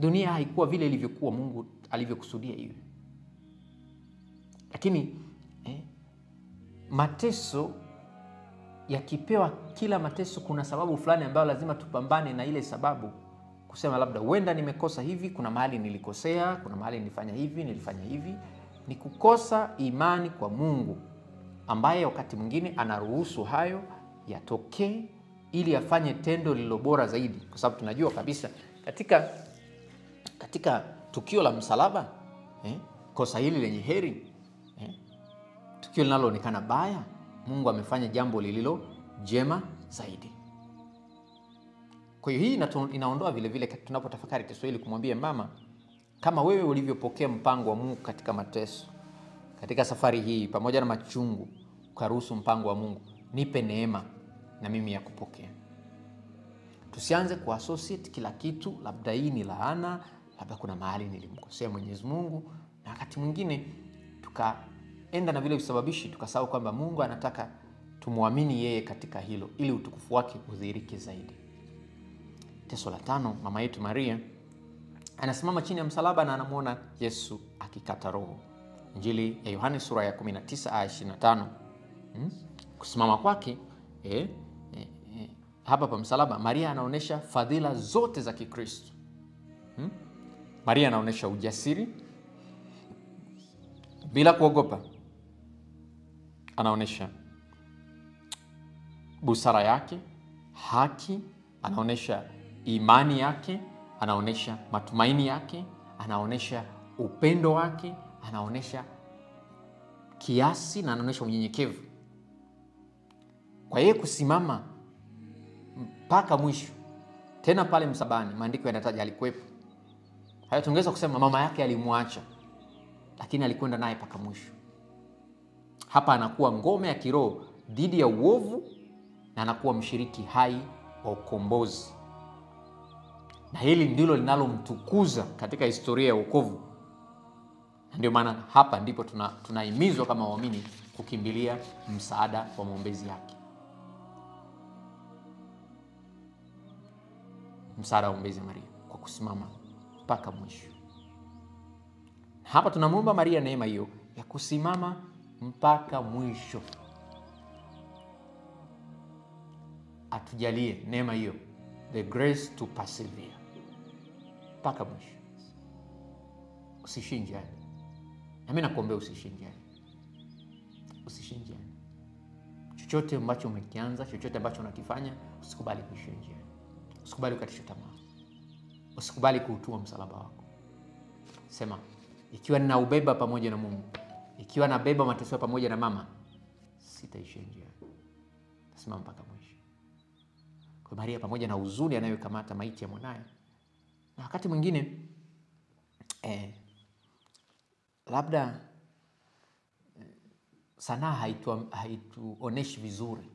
dunia haikuwa vile ilivyokuwa Mungu alivyokusudia iwe. Lakini mateso yakipewa kila mateso, kuna sababu fulani ambayo lazima tupambane na ile sababu, kusema labda huenda nimekosa hivi, kuna mahali nilikosea, kuna mahali nilifanya hivi. Ni kukosa imani kwa Mungu, ambaye wakati mwingine anaruhusu hayo yatokee ili afanye tendo lililo bora zaidi, kwa sababu tunajua kabisa katika tukio la msalaba, kosa hili lenye heri, tukio linaloonekana baya, Mungu amefanya jambo lililo jema zaidi. Kwa hiyo hii inaondoa vile vile tunapotafakari teso hili kumwambia mama, kama wewe ulivyopokea mpango wa Mungu katika mateso, katika safari hii pamoja na machungu, ukaruhusu mpango wa Mungu, nipe neema na mimi ya kupokea. Tusianze kuassociate kila kitu, labda hii ni laana, labda kuna mahali nilimkosea Mwenyezi Mungu, na wakati mwingine tukaenda na vile visababishi, tukasahau kwamba Mungu anataka tumuamini yeye katika hilo ili utukufu wake udhihirike zaidi. Teso la 5, mama yetu Maria anasimama chini ya msalaba na anamuona Yesu akikata roho. Injili ya Yohane sura ya 19 aya 25. Kusimama kwake hapa pa msalaba, Maria anaonesha fadhila zote za Kikristo. Maria anaonesha ujasiri bila kuogopa. Anaonesha busara yake, haki, anaonesha imani yake, anaonesha matumaini yake, anaonesha upendo wake, anaonesha kiasi na anaonesha unyenyekevu. Kwa yeye kusimama mpaka mwisho, tena pale msalabani, maandiko yanataja alikuwepo. Hayo tungeweza kusema mama yake alimwacha, lakini alikwenda naye mpaka mwisho. Hapa anakuwa ngome ya kiroho dhidi ya uovu na anakuwa mshiriki hai wa ukombozi. Na hili ndilo linalomtukuza katika historia ya wokovu. Ndio maana hapa ndipo tunahimizwa kama waamini kukimbilia msaada wa maombezi yake. Msaada wa maombezi ya Maria kwa kusimama mpaka mwisho. Hapa tunamuomba Maria neema hiyo ya kusimama mpaka mwisho. Atujalie neema hiyo, the grace to persevere, mpaka mwisho. Usishinjane. Na mimi nakuombea usishinjane. Usishinjane. Chochote ambacho umekianza, chochote ambacho unakifanya, usikubali kushinjana. Usikubali kukatisha tamaa. Usikubali kuutua msalaba wako. Sema, ikiwa ninaubeba pamoja na Mungu, ikiwa nabeba mateso pamoja na mama, sitaishinjana. Tasimama mpaka mwisho. Kwa Maria, pamoja na huzuni anayokamata maiti ya mwanae, na wakati mwingine labda sanaa haituoneshi vizuri,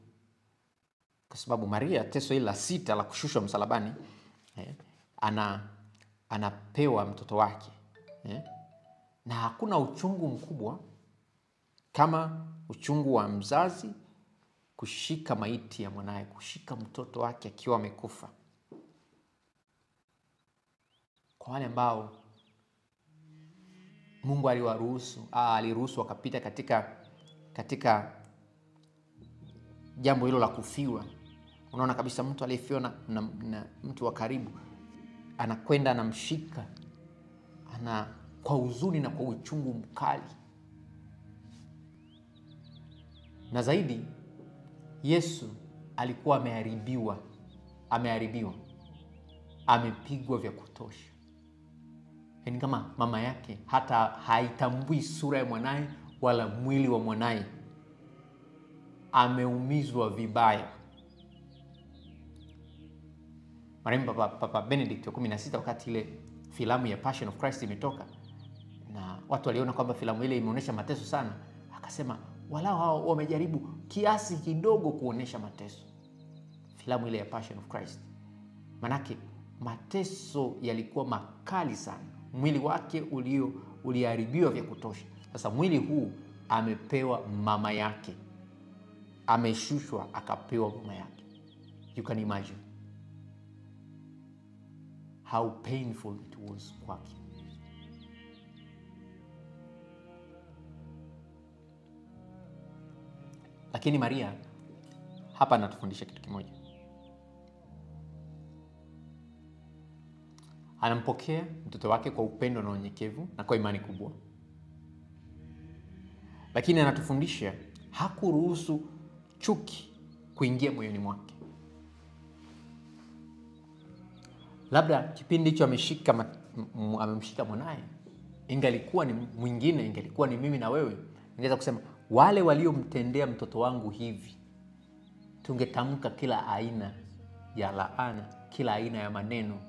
kwa sababu Maria teso hili la 6 la kushushwa msalabani, anapewa mtoto wake, na hakuna uchungu mkubwa kama uchungu wa mzazi kushika maiti ya mwanae, kushika mtoto wake akiwa amekufa. Kwa wale ambao Mungu aliruhusu wakapita katika jambo hilo la kufiwa. Unaona kabisa mtu aliyefiwa na mtu wa karibu anakwenda anamshika, kwa huzuni na kwa uchungu mkali. Na zaidi, Yesu alikuwa ameharibiwa, amepigwa vya kutosha. Yaani kama mama yake hata haitambui sura ya mwanae wala mwili wa mwanae, ameumizwa vibaya. Marehemu Papa Benedict wa 16, wakati ile filamu ya Passion of Christ imetoka na watu waliona kwamba filamu ile imeonyesha mateso sana, akasema walao hao wamejaribu kiasi kidogo kuonesha mateso. Filamu ile ya Passion of Christ, manake mateso yalikuwa makali sana. Mwili wake uliharibiwa vya kutosha. Sasa mwili huu amepewa mama yake, ameshushwa akapewa mama yake. You can imagine how painful it was kwake. Lakini Maria hapa anatufundisha kitu kimoja. Anampokea mtoto wake kwa upendo na unyenyekevu na kwa imani kubwa. Lakini anatufundisha hakuruhusu chuki kuingia moyoni mwake. Labda kipindi hicho amemshika mwanae, ingalikuwa ni mwingine, ingalikuwa ni mimi na wewe, ningeweza kusema wale waliomtendea mtoto wangu hivi, tungetamka kila aina ya laana, kila aina ya maneno,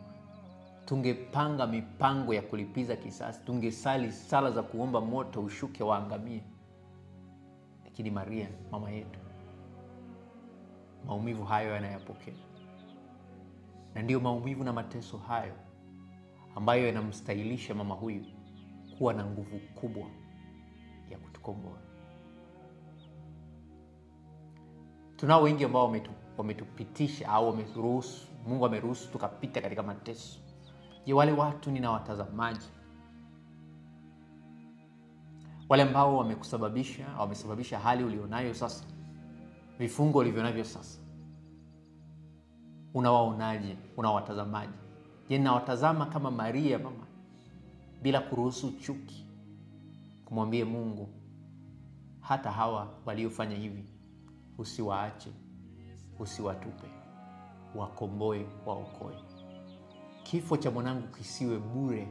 tungepanga mipango ya kulipiza kisasi, tungesali sala za kuomba moto ushuke waangamie. Lakini Maria, mama yetu, maumivu hayo yanayapokea. Na ndio maumivu na mateso hayo ambayo yanamstahilisha mama huyu kuwa na nguvu kubwa ya kutukomboa. Tunao wengi ambao wametupitisha au Mungu ameruhusu tukapita katika mateso. Je, wale watu ninawatazamaji? Wale ambao wamesababisha hali ulionayo sasa, vifungo ulivyonavyo sasa, unawaonaje? Unawatazamaje? Je, ninawatazama kama Maria mama, bila kuruhusu chuki, kumwambia Mungu, hata hawa waliofanya hivi usiwaache, usiwatupe, wakomboe, waokoe. Kifo cha mwanangu kisiwe bure.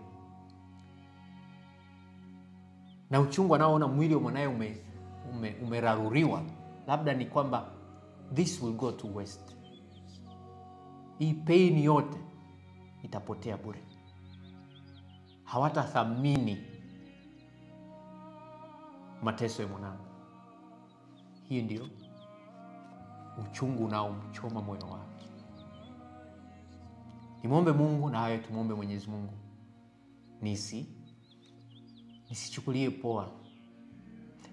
Na uchungu anaoona mwili wa mwanae umeraruriwa, labda ni kwamba this will go to waste. Hii pain yote itapotea bure. Hawatathamini mateso ya mwanangu. Hii ndio uchungu unaomchoma moyo wake. Nimwombe Mungu, na hayo tumwombe Mwenyezi Mungu, nisichukulie poa,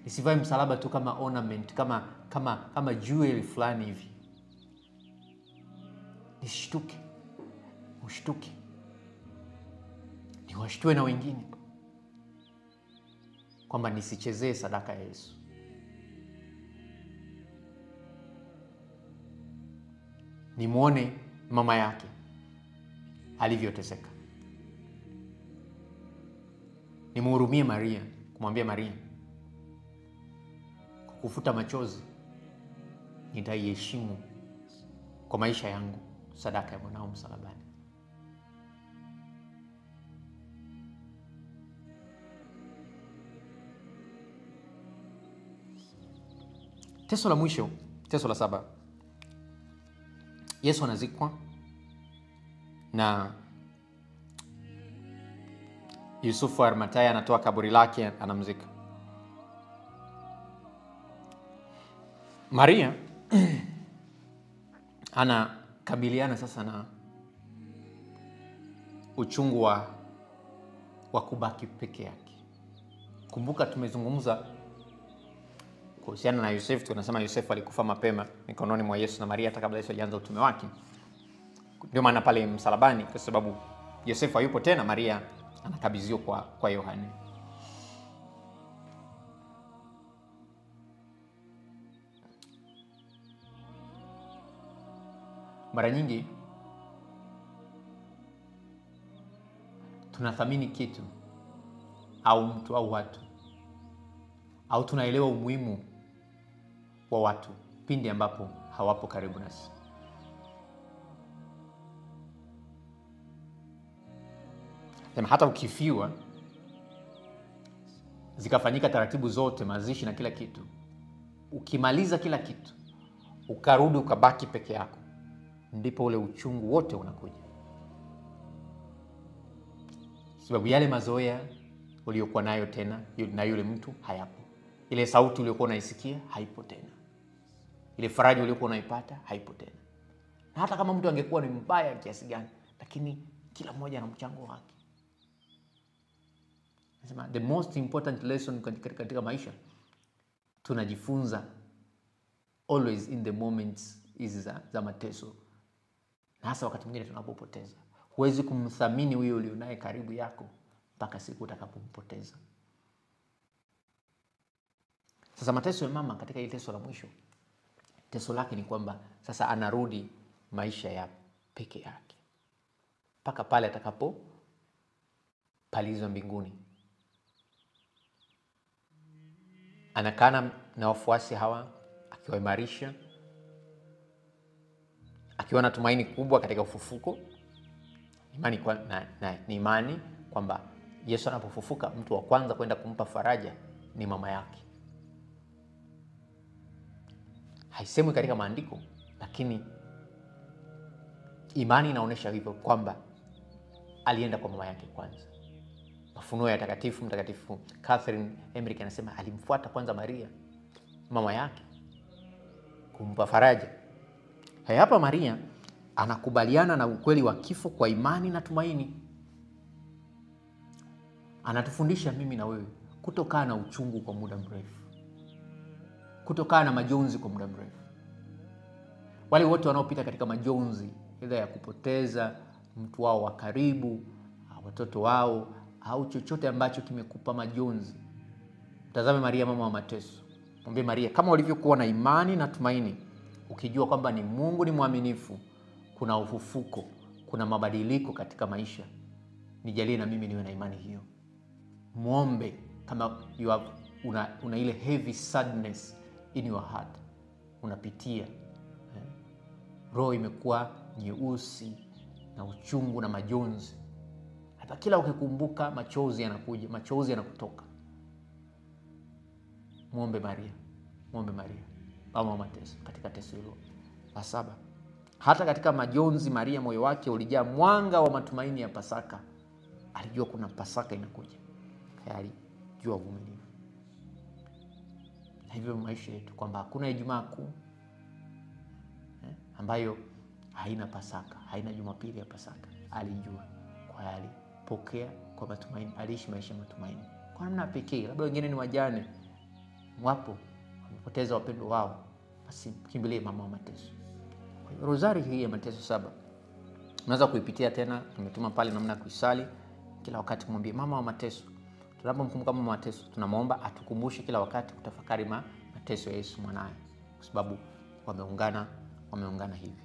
nisivae msalaba tu kama ornament, kama jewel fulani hivi. Nisishtuke, ushtuke, niwashtue na wengine, kwamba nisichezee sadaka ya Yesu. Nimuone mama yake alivyoteseka. Nimhurumie Maria, kumwambia Maria, kukufuta machozi nitaiheshimu kwa maisha yangu sadaka ya mwanao msalabani. Teso la mwisho, teso la 7. Yesu anazikwa na Yusufu wa Arimathaya anatoa kaburi lake, anamzika. Maria anakabiliana sasa na uchungu wa kubaki peke yake. Kumbuka tumezungumza kuhusiana na Yosefu, tunasema Yosefu alikufa mapema mikononi mwa Yesu na Maria hata kabla Yesu hajaanza utume wake. Ndio maana pale msalabani, kwa sababu Yosefu hayupo tena, Maria anakabidhiwa kwa Yohane. Mara nyingi tunathamini kitu au mtu au watu, au tunaelewa umuhimu wa watu pindi ambapo hawapo karibu nasi. Sema hata ukifiwa, zikafanyika taratibu zote, mazishi na kila kitu, ukimaliza kila kitu, ukarudi ukabaki peke yako, ndipo ule uchungu wote unakuja. Sababu yale mazoea uliokuwa nayo tena na yule mtu hayapo. Ile sauti uliokuwa unaisikia haipo tena. Ile faraja uliokuwa unaipata haipo tena. Na hata kama mtu angekuwa ni mbaya kiasi gani, lakini kila mmoja ana mchango wake. Nasema the most important lesson katika maisha tunajifunza always in the moments hizi za mateso. Na hasa wakati mwingine tunapopoteza. Huwezi kumthamini huyo ulionaye karibu yako mpaka siku utakapompoteza. Sasa mateso ya mama katika ile teso la mwisho, teso lake ni kwamba sasa anarudi maisha ya peke yake mpaka pale atakapo palizwa mbinguni. Anakana na wafuasi hawa akiwaimarisha, akiwa na tumaini kubwa katika ufufuko. Ni imani kwamba Yesu anapofufuka, mtu wa kwanza kwenda kumpa faraja ni mama yake. Haisemwi katika maandiko, lakini imani inaonyesha hivyo kwamba alienda kwa mama yake kwanza. Mafunuo ya Mtakatifu Catherine Emmerich anasema alimfuata kwanza Maria, mama yake, kumpa faraja. Hapa Maria anakubaliana na ukweli wa kifo kwa imani na tumaini. Anatufundisha mimi na wewe kutokaa na uchungu kwa muda mrefu, kutokaa na majonzi kwa muda mrefu. Wale wote wanaopita katika majonzi, aidha ya kupoteza mtu wao wa karibu, watoto wao, au chochote ambacho kimekupa majonzi, tazame Maria, mama wa mateso. Mwambie Maria, kama ulivyokuwa na imani na tumaini, ukijua kwamba ni Mungu ni mwaminifu, kuna ufufuko, kuna mabadiliko katika maisha, nijalie na mimi niwe na imani hiyo. Muombe kama una ile heavy sadness in your heart, unapitia roho imekuwa nyeusi na uchungu na majonzi, hata kila ukikumbuka machozi yanakuja, machozi yanakutoka. Muombe Maria, mama wa mateso, katika teso hilo la 7. Hata katika majonzi, Maria moyo wake ulijaa mwanga wa matumaini ya Pasaka. Alijua kuna Pasaka inakuja, alijua uvumilivu. Na hivyo maisha yetu, kwamba hakuna Ijumaa Kuu ambayo haina Pasaka, haina Jumapili ya Pasaka. Alijua, kwa alipokea kwa matumaini, aliishi maisha ya matumaini kwa namna pekee. Labda wengine ni wajane, wapo wamepoteza wapendwa wao, basi kimbilie mama wa mateso. Rozari hii ya mateso 7 unaweza kuipitia tena, tumetuma pale namna ya kuisali kila wakati. Kumwambia mama wa mateso. Tunapomkumbuka mama wa mateso, tunamwomba atukumbushe kila wakati kutafakari mateso ya Yesu mwanae, kwa sababu wameungana hivi.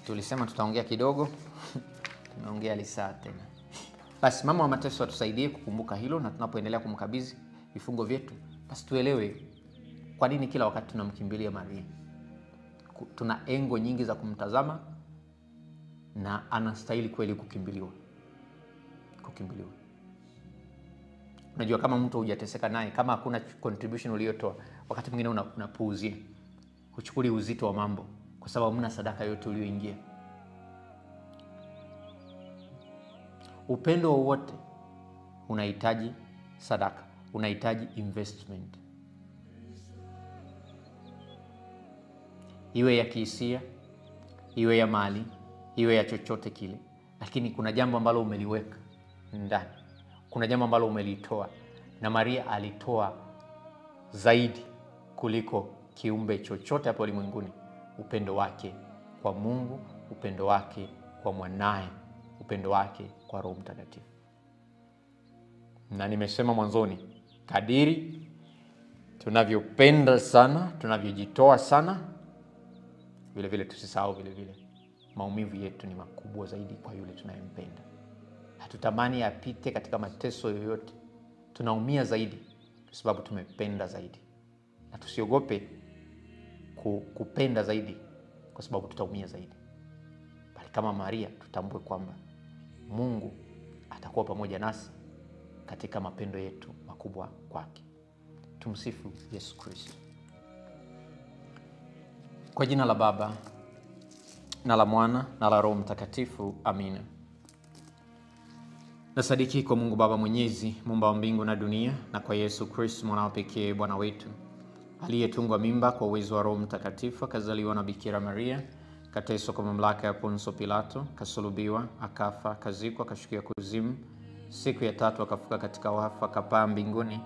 Tulisema tutaongea kidogo tumeongea lisaa tena. Basi mama wa mateso atusaidie kukumbuka hilo, na tunapoendelea kumkabidhi vifungo vyetu, basi tuelewe kwa nini kila wakati tunamkimbilia Maria. Tuna engo nyingi za kumtazama, na anastahili kweli kukimbiliwa. Unajua, kama mtu hujateseka naye, kama hakuna contribution uliyotoa, wakati mwingine unapuuzia, huchukuli uzito wa mambo, kwa sababu hamna sadaka yote uliyoingia. Upendo wowote unahitaji sadaka, unahitaji investment, iwe ya kihisia, iwe ya mali, iwe ya chochote kile. Lakini kuna jambo ambalo umeliweka ndani, kuna jambo ambalo umelitoa, na Maria alitoa zaidi kuliko kiumbe chochote hapo ulimwenguni. Upendo wake kwa Mungu, upendo wake kwa mwanae, upendo wake kwa Roho Mtakatifu. Na nimesema mwanzoni, kadiri tunavyopenda sana, tunavyojitoa sana, vile vile tusisahau vile vile maumivu yetu ni makubwa zaidi kwa yule tunayempenda. Hatutamani apite katika mateso yoyote. Tunaumia zaidi kwa sababu tumependa zaidi. Na tusiogope kupenda zaidi kwa sababu tutaumia zaidi. Bali kama Maria, tutambue kwamba Mungu atakuwa pamoja nasi katika mapendo yetu makubwa kwake. Tumsifu Yesu Kristo. Kwa jina la Baba na la Mwana na la Roho Mtakatifu. Amina. Nasadiki kwa Mungu Baba Mwenyezi, muumba wa mbingu na dunia, na kwa Yesu Kristo mwana pekee Bwana wetu, aliyetungwa mimba kwa uwezo wa Roho Mtakatifu, akazaliwa na Bikira Maria, kateswa kwa mamlaka ya Ponso Pilato, kasulubiwa, akafa, akazikwa, akashukia kuzimu, siku ya 3 akafuka katika wafu, akapaa mbinguni,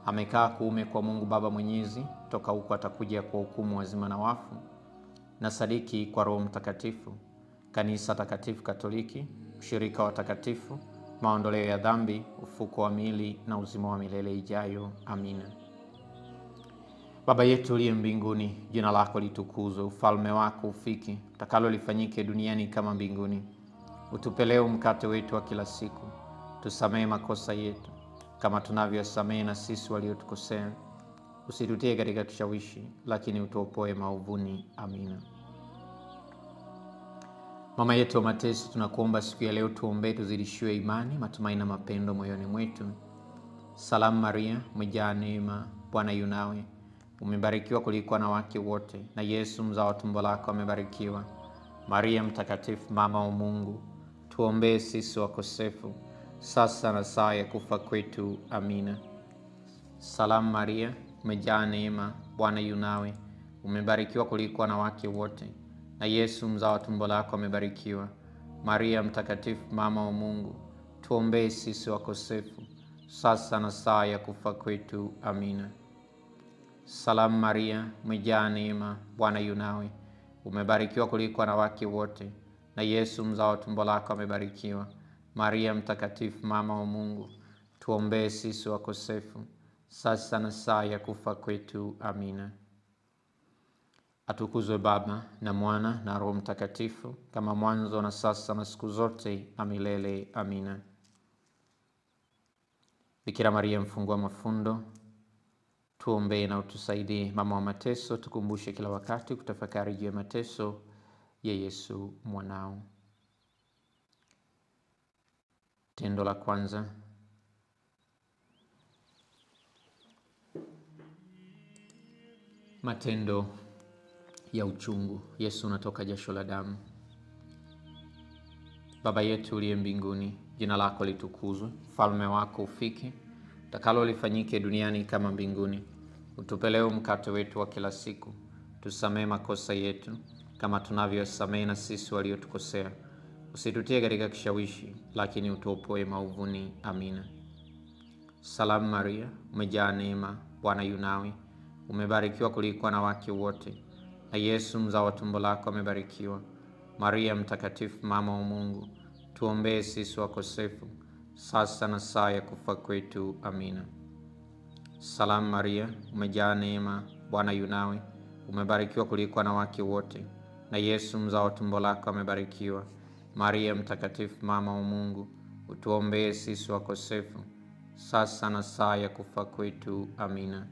amekaa kuume kwa Mungu Baba Mwenyezi. Toka huko atakuja kwa hukumu wazima na wafu. Na sadiki kwa Roho Mtakatifu, kanisa takatifu Katoliki, ushirika wa takatifu, maondoleo ya dhambi, ufuko wa miili na uzima wa milele ijayo. Amina. Baba yetu uliye mbinguni, jina lako litukuzwe, ufalme wako ufike, utakalo lifanyike duniani kama mbinguni. Utupe leo mkate wetu wa kila siku. Tusamehe makosa yetu kama tunavyosamehe na sisi waliotukosea. Usitutie katika kishawishi, lakini utuopoe maovuni. Amina. Mama yetu wa mateso, tunakuomba siku ya leo tuombee tuzidishiwe imani, matumaini na mapendo moyoni mwetu. Salamu Maria, umejaa neema, Bwana yu nawe. Umebarikiwa kuliko wanawake wote, na Yesu mzao wa tumbo lako amebarikiwa. Maria mtakatifu, mama wa Mungu, tuombee sisi wakosefu, sasa na saa ya kufa kwetu. Amina. Salamu Maria, umejaa neema, Bwana yu nawe. Umebarikiwa kuliko wanawake wote, na Yesu mzao wa tumbo lako amebarikiwa. Maria mtakatifu, mama wa Mungu, tuombee sisi wakosefu, sasa na saa ya kufa kwetu. Amina. Salamu Maria, umejaa neema, Bwana yu nawe. Umebarikiwa kuliko wanawake wote, na Yesu mzao wa tumbo lako amebarikiwa. Maria mtakatifu, mama wa Mungu, tuombee sisi wakosefu, sasa na saa ya kufa kwetu. Amina. Atukuzwe Baba na Mwana na Roho Mtakatifu, kama mwanzo na sasa na siku zote na milele. Amina. Bikira Maria mfungua mafundo, tuombee na utusaidie. Mama wa mateso, tukumbushe kila wakati kutafakari juu ya mateso ya Yesu mwanao. Tendo la kwanza. Matendo ya uchungu. Yesu unatoka jasho la damu. Baba yetu uliye mbinguni, jina lako litukuzwe, ufalme wako ufike, utakalo lifanyike duniani kama mbinguni. Utupe leo mkate wetu wa kila siku. Tusamehe makosa yetu kama tunavyosamehe na sisi waliotukosea. Usitutie katika kishawishi, lakini utuopoe maovuni. Amina. Salamu Maria, umejaa neema, Bwana yu nawe. Umebarikiwa kuliko wanawake wote, na Yesu mzao wa tumbo lako amebarikiwa. Maria mtakatifu, mama wa Mungu, tuombee sisi wakosefu, sasa na saa ya kufa kwetu. Amina. Salamu Maria, umejaa neema, Bwana yu nawe. Umebarikiwa kuliko wanawake wote, na Yesu mzao wa tumbo lako amebarikiwa. Maria mtakatifu, mama wa Mungu, utuombee sisi wakosefu, sasa na saa ya kufa kwetu. Amina.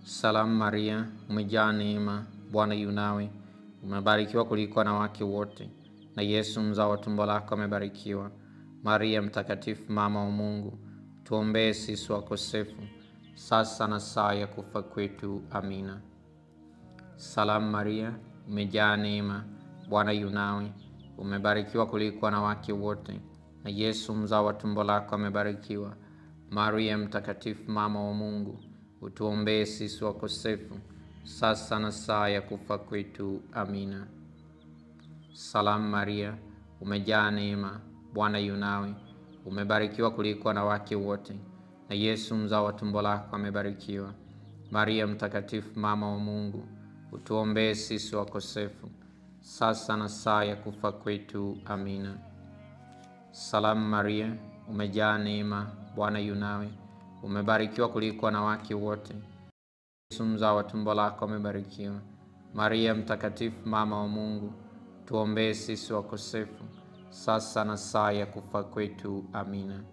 Salamu Maria, umejaa neema, Bwana yu nawe. Umebarikiwa kuliko wanawake wote, na Yesu mzao wa tumbo lako amebarikiwa. Maria mtakatifu, mama wa Mungu, tuombee sisi wakosefu, sasa na saa ya kufa kwetu. Amina. Salamu Maria, umejaa neema, Bwana yu nawe. Umebarikiwa kuliko wanawake wote, na Yesu mzao wa tumbo lako amebarikiwa. Maria mtakatifu, mama wa Mungu, utuombee sisi wakosefu, sasa na saa ya kufa kwetu. Amina. Salamu Maria, umejaa neema, Bwana yu nawe. Umebarikiwa kuliko wanawake wote, na Yesu mzao wa tumbo lako amebarikiwa. Maria mtakatifu, mama wa Mungu, utuombee sisi wakosefu, sasa na saa ya kufa kwetu. Amina. Salamu Maria, umejaa neema, Bwana yu nawe. Umebarikiwa kuliko wanawake wote, Yesu mzao wa tumbo lako amebarikiwa. Maria mtakatifu, mama wa Mungu, tuombee sisi wakosefu, sasa na saa ya kufa kwetu. Amina.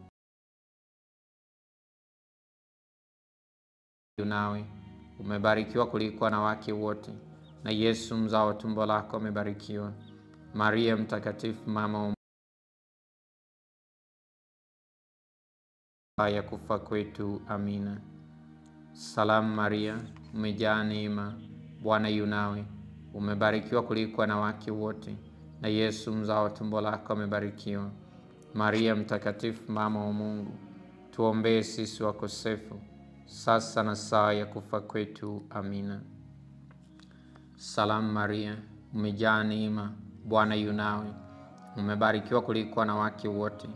Nawe umebarikiwa kuliko wanawake wote, na Yesu mzao wa tumbo lako amebarikiwa. Maria mtakatifu, mama wa Mungu, saa ya kufa kwetu. Amina. Salamu Maria, umejaa neema, Bwana yu nawe. Umebarikiwa kuliko wanawake wote, na Yesu mzao wa tumbo lako amebarikiwa. Maria mtakatifu, mama wa Mungu, tuombee sisi wakosefu, sasa na saa ya kufa kwetu. Amina. Salamu Maria, umejaa neema, Bwana yu nawe. Umebarikiwa kuliko wanawake wote,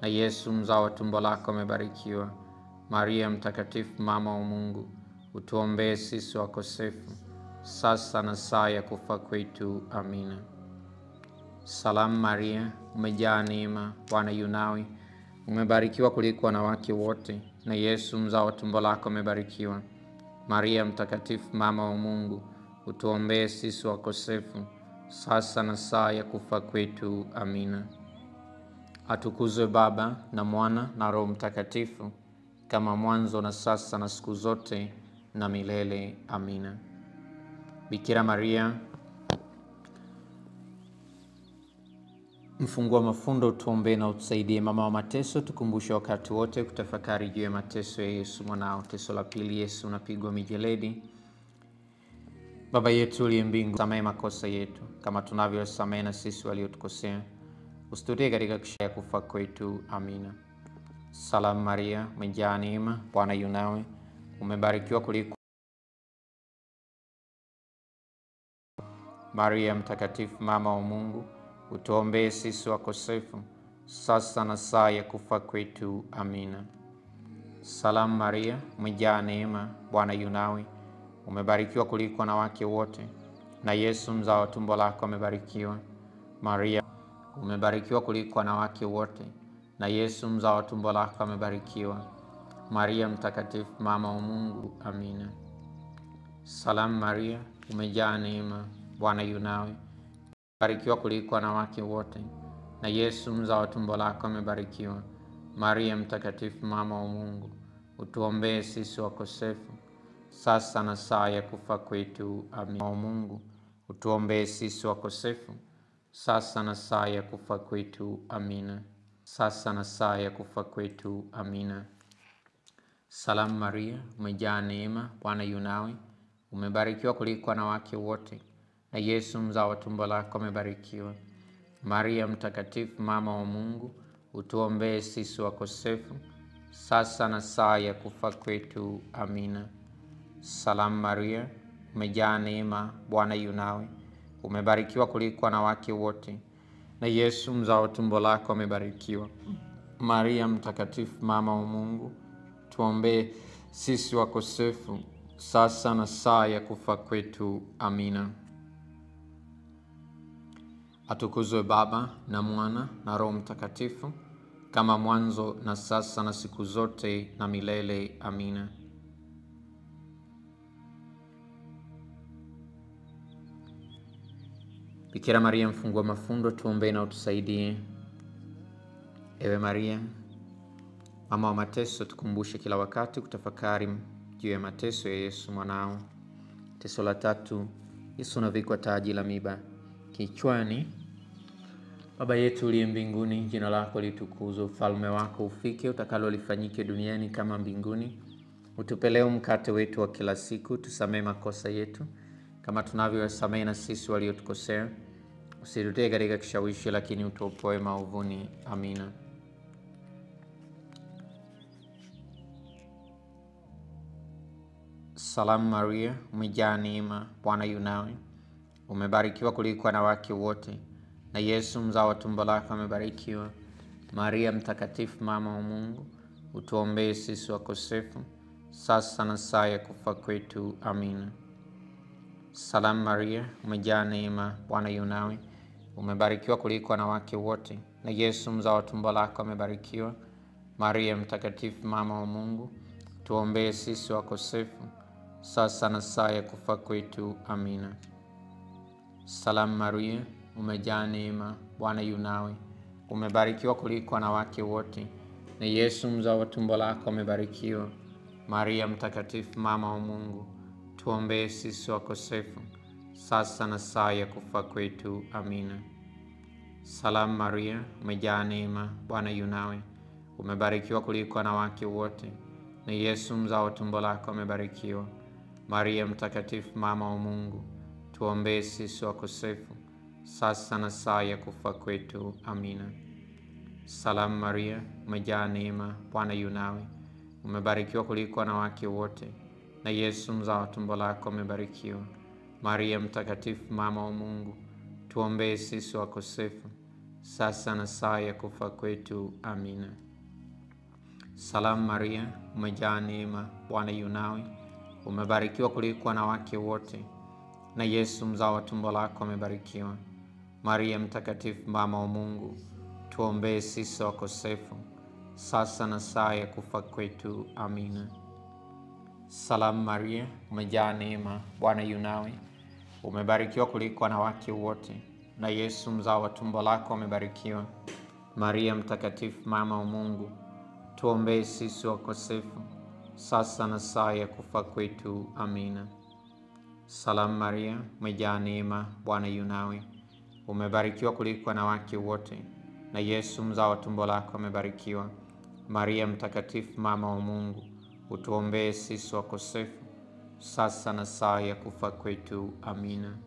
na Yesu mzao wa tumbo lako amebarikiwa. Maria mtakatifu, mama wa Mungu, utuombee sisi wakosefu, sasa na saa ya kufa kwetu. Amina. Salamu Maria, umejaa neema, Bwana yu nawe. Umebarikiwa kuliko wanawake wote, na Yesu mzao wa tumbo lako amebarikiwa. Maria mtakatifu, mama wa Mungu, utuombee sisi wakosefu, sasa na saa ya kufa kwetu. Amina. Atukuzwe Baba na Mwana na Roho Mtakatifu, kama mwanzo na sasa na siku zote na milele. Amina. Bikira Maria mfungua mafundo, utuombee na utusaidie. Mama wa mateso, tukumbushe wakati wote kutafakari juu ya mateso ya Yesu mwanao. Teso la pili, Yesu unapigwa mijeledi. Baba yetu uliye mbinguni, samehe makosa yetu kama tunavyosamehe na sisi waliotukosea, usitutie katika kisha ya kufa kwetu. Amina. Salamu Maria, umejaa neema, Bwana yu nawe, umebarikiwa kuliko Maria mtakatifu, mama wa Mungu, utuombee sisi wakosefu, sasa na saa ya kufa kwetu. Amina. Salamu Maria, umejaa neema, Bwana yu nawe, umebarikiwa kuliko wanawake wote, na Yesu mzao wa tumbo lako amebarikiwa. Maria, umebarikiwa kuliko wanawake wote, na Yesu mzao wa tumbo lako amebarikiwa. Maria mtakatifu, mama wa Mungu. Amina. Salamu Maria, umejaa neema, Bwana yu nawe, umebarikiwa kuliko wanawake wote, na Yesu mzao wa tumbo lako amebarikiwa. Maria mtakatifu, mama wa Mungu, utuombee sisi wakosefu, sasa na saa ya kufa kwetu. Amina. Wa Mungu, utuombee sisi wakosefu, sasa na saa ya kufa kwetu. Amina. Sasa na saa ya kufa kwetu. Amina. Salamu Maria, umejaa neema, Bwana yu nawe, umebarikiwa kuliko wanawake wote, na Yesu mzao wa tumbo lako amebarikiwa. Maria mtakatifu, mama wa Mungu, utuombee sisi wakosefu, sasa na saa ya kufa kwetu. Amina. Salamu Maria, umejaa neema, Bwana yu nawe, umebarikiwa kuliko wanawake wote, na Yesu mzao wa tumbo lako amebarikiwa. Maria mtakatifu, mama wa Mungu, tuombee sisi wakosefu, sasa na saa ya kufa kwetu. Amina. Atukuzwe Baba na Mwana na Roho Mtakatifu, kama mwanzo na sasa na siku zote na milele. Amina. Bikira Maria mfungua mafundo, tuombee na utusaidie. Ewe Maria mama wa mateso, tukumbushe kila wakati kutafakari juu ya mateso ya Yesu mwanao. Teso la tatu, Yesu unavikwa taji la miba kichwani. Baba yetu uliye mbinguni, jina lako litukuzwe, ufalme wako ufike, utakalo lifanyike duniani kama mbinguni. Utupe leo mkate wetu wa kila siku, tusamehe makosa yetu kama tunavyowasamehe na sisi waliotukosea, usitutie katika kishawishi, lakini utuopoe maovuni. Amina. Salamu Maria, umejaa neema, Bwana yu nawe, umebarikiwa kuliko wanawake wote, na Yesu mzao wa tumbo lako amebarikiwa. Maria mtakatifu, mama wa Mungu, utuombee sisi wakosefu, sasa na saa ya kufa kwetu. Amina. Salamu Maria, umejaa neema, Bwana yu nawe, umebarikiwa kuliko wanawake wote, na Yesu mzao wa tumbo lako amebarikiwa. Maria mtakatifu, mama wa Mungu, tuombee sisi wakosefu, sasa na saa ya kufa kwetu. Amina. Salamu Maria, umejaa neema, Bwana yu nawe, umebarikiwa kuliko wanawake wote, na Yesu mzao wa tumbo lako amebarikiwa. Maria mtakatifu, mama wa Mungu, tuombee sisi wakosefu, sasa na saa ya kufa kwetu. Amina. Salamu Maria, umejaa neema, Bwana yu nawe, umebarikiwa kuliko wanawake wote, na Yesu mzao wa tumbo lako amebarikiwa. Maria mtakatifu, mama wa Mungu, tuombee sisi wakosefu, sasa na saa ya kufa kwetu. Amina. Salamu Maria, umejaa neema, Bwana yu nawe, umebarikiwa kuliko wanawake wote, na Yesu mzao wa tumbo lako amebarikiwa. Maria mtakatifu, mama wa Mungu, tuombee sisi wakosefu, sasa na saa ya kufa kwetu. Amina. Salamu Maria, umejaa neema, Bwana yu nawe, umebarikiwa kuliko wanawake wote, na Yesu mzao wa tumbo lako amebarikiwa. Maria mtakatifu, mama wa Mungu, tuombee sisi wakosefu, sasa na saa ya kufa kwetu. Amina. Salamu Maria, umejaa neema, Bwana yu nawe. Umebarikiwa kuliko wanawake wote, na Yesu mzao wa tumbo lako amebarikiwa. Maria mtakatifu, mama wa Mungu, tuombee sisi wakosefu, sasa na saa ya kufa kwetu. Amina. Salamu Maria, umejaa neema, Bwana yu nawe. Umebarikiwa kuliko wanawake wote, na Yesu mzao wa tumbo lako amebarikiwa. Maria mtakatifu, mama wa Mungu, utuombee sisi wakosefu, sasa na saa ya kufa kwetu. Amina.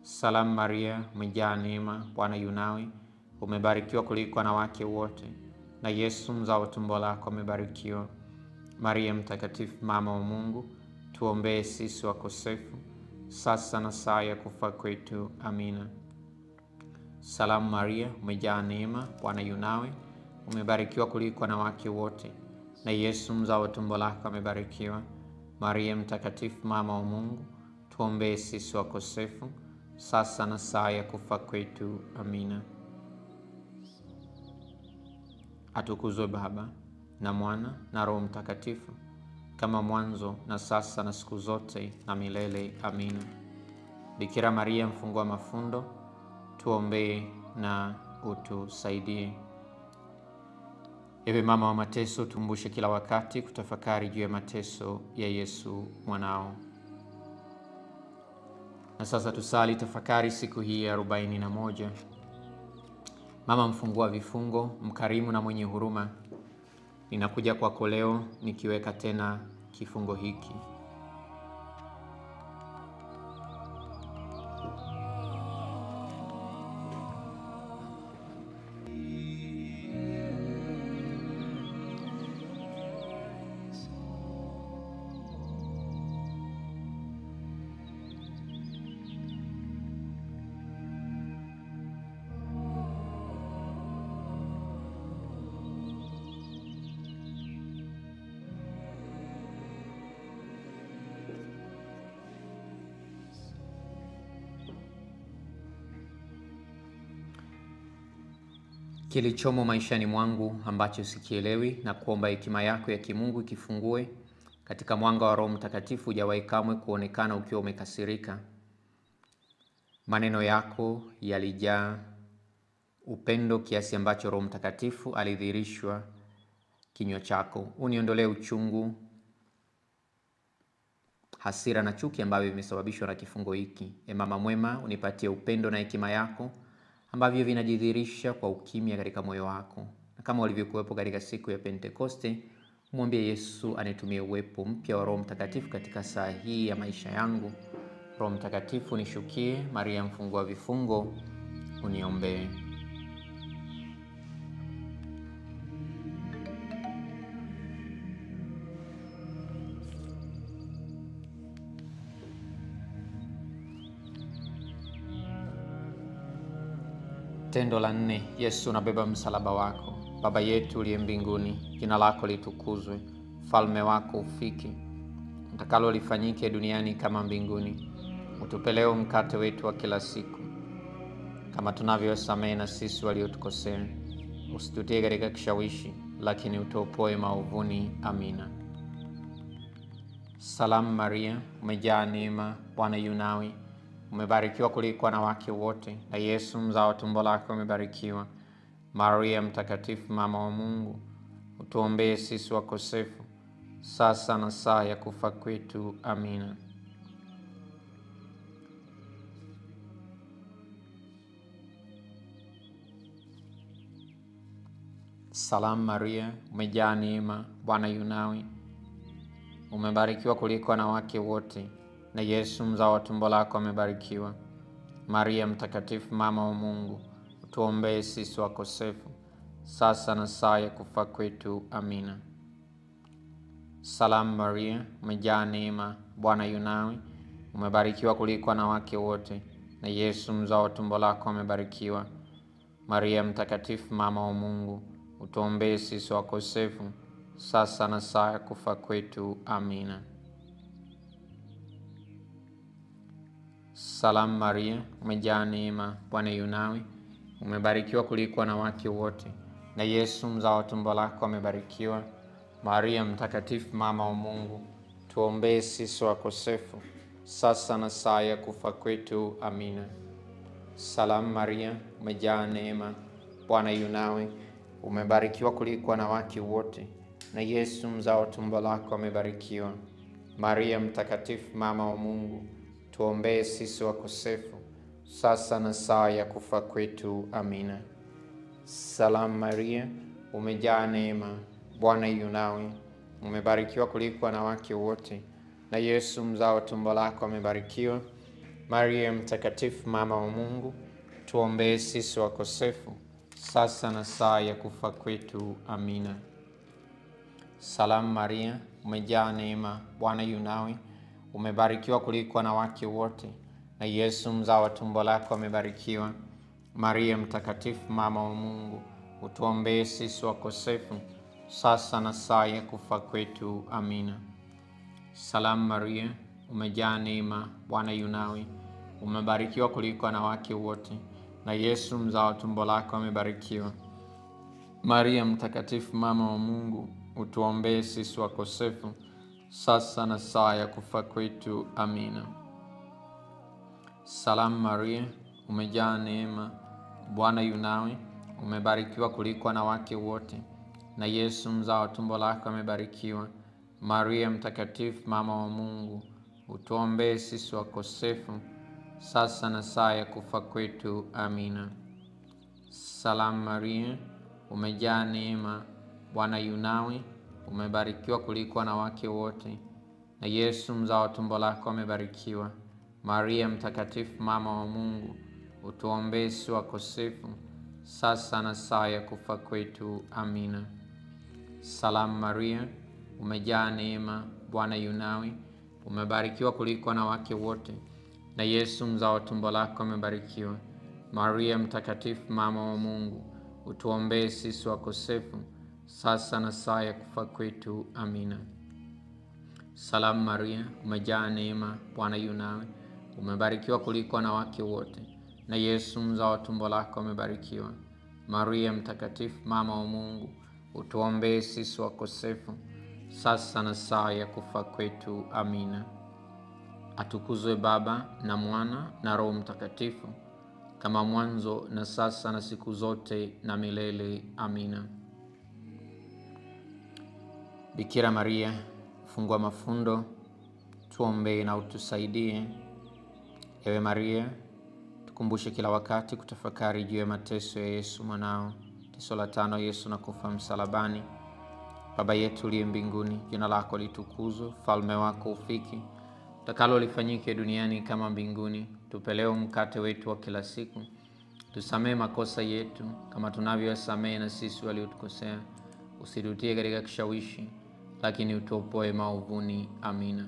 Salamu Maria, umejaa neema, Bwana yu nawe. Umebarikiwa kuliko wanawake wote, na Yesu mzao wa tumbo lako amebarikiwa. Maria mtakatifu, mama wa Mungu, tuombee sisi wakosefu, sasa na saa ya kufa kwetu. Amina. Salamu Maria, umejaa neema, Bwana yu nawe. Umebarikiwa kuliko wanawake wote, na Yesu mzao wa tumbo lako amebarikiwa. Maria mtakatifu, mama wa Mungu, tuombee sisi wakosefu, sasa na saa ya kufa kwetu. Amina. Atukuzwe Baba na Mwana na Roho Mtakatifu, kama mwanzo na sasa na siku zote na milele. Amina. Bikira Maria mfungua mafundo, tuombee na utusaidie. Ewe mama wa mateso, tumbushe kila wakati kutafakari juu ya mateso ya Yesu mwanao. Na sasa tusali tafakari siku hii ya 41. Mama mfungua vifungo, mkarimu na mwenye huruma, ninakuja kwako leo nikiweka tena kifungo hiki. Kilichomo maishani mwangu ambacho sikielewi, na kuomba hekima yako ya kimungu ikifungue. Katika mwanga wa Roho Mtakatifu hujawahi kamwe kuonekana ukiwa umekasirika. Maneno yako yalijaa upendo kiasi ambacho Roho Mtakatifu alidhihirishwa kinywa chako. Uniondolee uchungu, hasira na chuki ambavyo vimesababishwa na kifungo hiki. Mama mwema, unipatie upendo na hekima yako ambavyo vinajidhihirisha kwa ukimya katika moyo wako, na kama walivyokuwepo katika siku ya Pentekoste, mwambie Yesu anitumie uwepo mpya wa Roho Mtakatifu katika saa hii ya maisha yangu. Roho Mtakatifu nishukie. Maria mfungua vifungo, uniombee. Tendo la 4. Yesu nabeba msalaba wako. Baba yetu uliye mbinguni, jina lako litukuzwe, ufalme wako ufike, utakalo lifanyike duniani kama mbinguni. Utupe leo mkate wetu wa kila siku, kama tunavyosamehe na sisi waliotukosea. Usitutie katika kishawishi, lakini utuopoe maovuni. Amina. Salamu Maria, umejaa neema, Bwana yu nawe. Umebarikiwa kuliko wanawake wote, na Yesu mzao wa tumbo lako amebarikiwa. Maria mtakatifu, mama wa Mungu, utuombee sisi wakosefu, sasa na saa ya kufa kwetu. Amina. Salamu Maria, umejaa neema, Bwana yu nawe. Umebarikiwa kuliko wanawake wote, na Yesu mzao wa tumbo lako amebarikiwa. Maria mtakatifu, mama wa Mungu, utuombee sisi wakosefu, sasa na saa ya kufa kwetu. Amina. Salamu Maria, umejaa neema, Bwana yu nawe. Umebarikiwa kuliko wanawake wote, na Yesu mzao wa tumbo lako amebarikiwa. Maria mtakatifu, mama wa Mungu, utuombee sisi wakosefu, sasa na saa ya kufa kwetu. Amina. Salamu Maria, umejaa neema, Bwana yu nawe. Umebarikiwa kuliko wanawake wote, na Yesu mzao wa tumbo lako amebarikiwa. Maria mtakatifu, mama wa Mungu, tuombee sisi wakosefu, sasa na saa ya kufa kwetu. Amina. Salamu Maria, umejaa neema, Bwana yu nawe, umebarikiwa kuliko wanawake wote, na Yesu mzao wa tumbo lako amebarikiwa. Maria mtakatifu, mama wa Mungu, tuombee sisi wakosefu, sasa na saa ya kufa kwetu. Amina. Salamu Maria, umejaa neema, Bwana yu nawe, umebarikiwa kuliko wanawake wote, na Yesu mzao wa tumbo lako amebarikiwa. Maria mtakatifu, mama wa Mungu, tuombee sisi wakosefu, sasa na saa ya kufa kwetu. Amina. Salamu Maria, umejaa neema, Bwana yu nawe, umebarikiwa kuliko wanawake wote, na Yesu mzao wa tumbo lako amebarikiwa. Maria mtakatifu, mama wa Mungu, utuombee sisi wakosefu, sasa na saa ya kufa kwetu. Amina. Salamu Maria, umejaa neema, Bwana yu nawe, umebarikiwa kuliko wanawake wote, na Yesu mzao wa tumbo lako amebarikiwa. Maria mtakatifu, mama wa Mungu, utuombee sisi wakosefu, sasa na saa ya kufa kwetu. Amina. Salamu Maria, umejaa neema, Bwana yu nawe, umebarikiwa kuliko wanawake wote, na Yesu mzao wa tumbo lako amebarikiwa. Maria mtakatifu, mama wa Mungu, utuombee sisi wakosefu, sasa na saa ya kufa kwetu. Amina. Salamu Maria, umejaa neema, Bwana yu nawe, umebarikiwa kuliko wanawake wote, na Yesu mzao wa tumbo lako amebarikiwa. Maria mtakatifu, mama wa Mungu, utuombee sisi wakosefu, sasa na saa ya kufa kwetu. Amina. Salamu Maria, umejaa neema, Bwana yu nawe, umebarikiwa kuliko wanawake wote, na Yesu mzao wa tumbo lako amebarikiwa. Maria mtakatifu, mama wa Mungu, utuombee sisi wakosefu, sasa na saa ya kufa kwetu. Amina. Salamu Maria, umejaa neema, Bwana yu nawe, umebarikiwa kuliko wanawake wote, na Yesu mzao wa tumbo lako amebarikiwa. Maria mtakatifu, mama wa Mungu, utuombee sisi wakosefu, sasa na saa ya kufa kwetu. Amina. Atukuzwe Baba na Mwana na Roho Mtakatifu, kama mwanzo na sasa na siku zote na milele. Amina. Bikira Maria, fungua mafundo, tuombee na utusaidie. Ewe Maria, tukumbushe kila wakati kutafakari juu ya mateso ya Yesu mwanao. Teso la 5, Yesu na kufa msalabani. Baba yetu uliye mbinguni, jina lako litukuzwe, ufalme wako ufike, utakalo lifanyike duniani kama mbinguni. Tupe leo mkate wetu wa kila siku, tusamehe makosa yetu kama tunavyowasamehe na sisi waliotukosea, usitutie katika kishawishi, lakini utuopoe maovuni. Amina.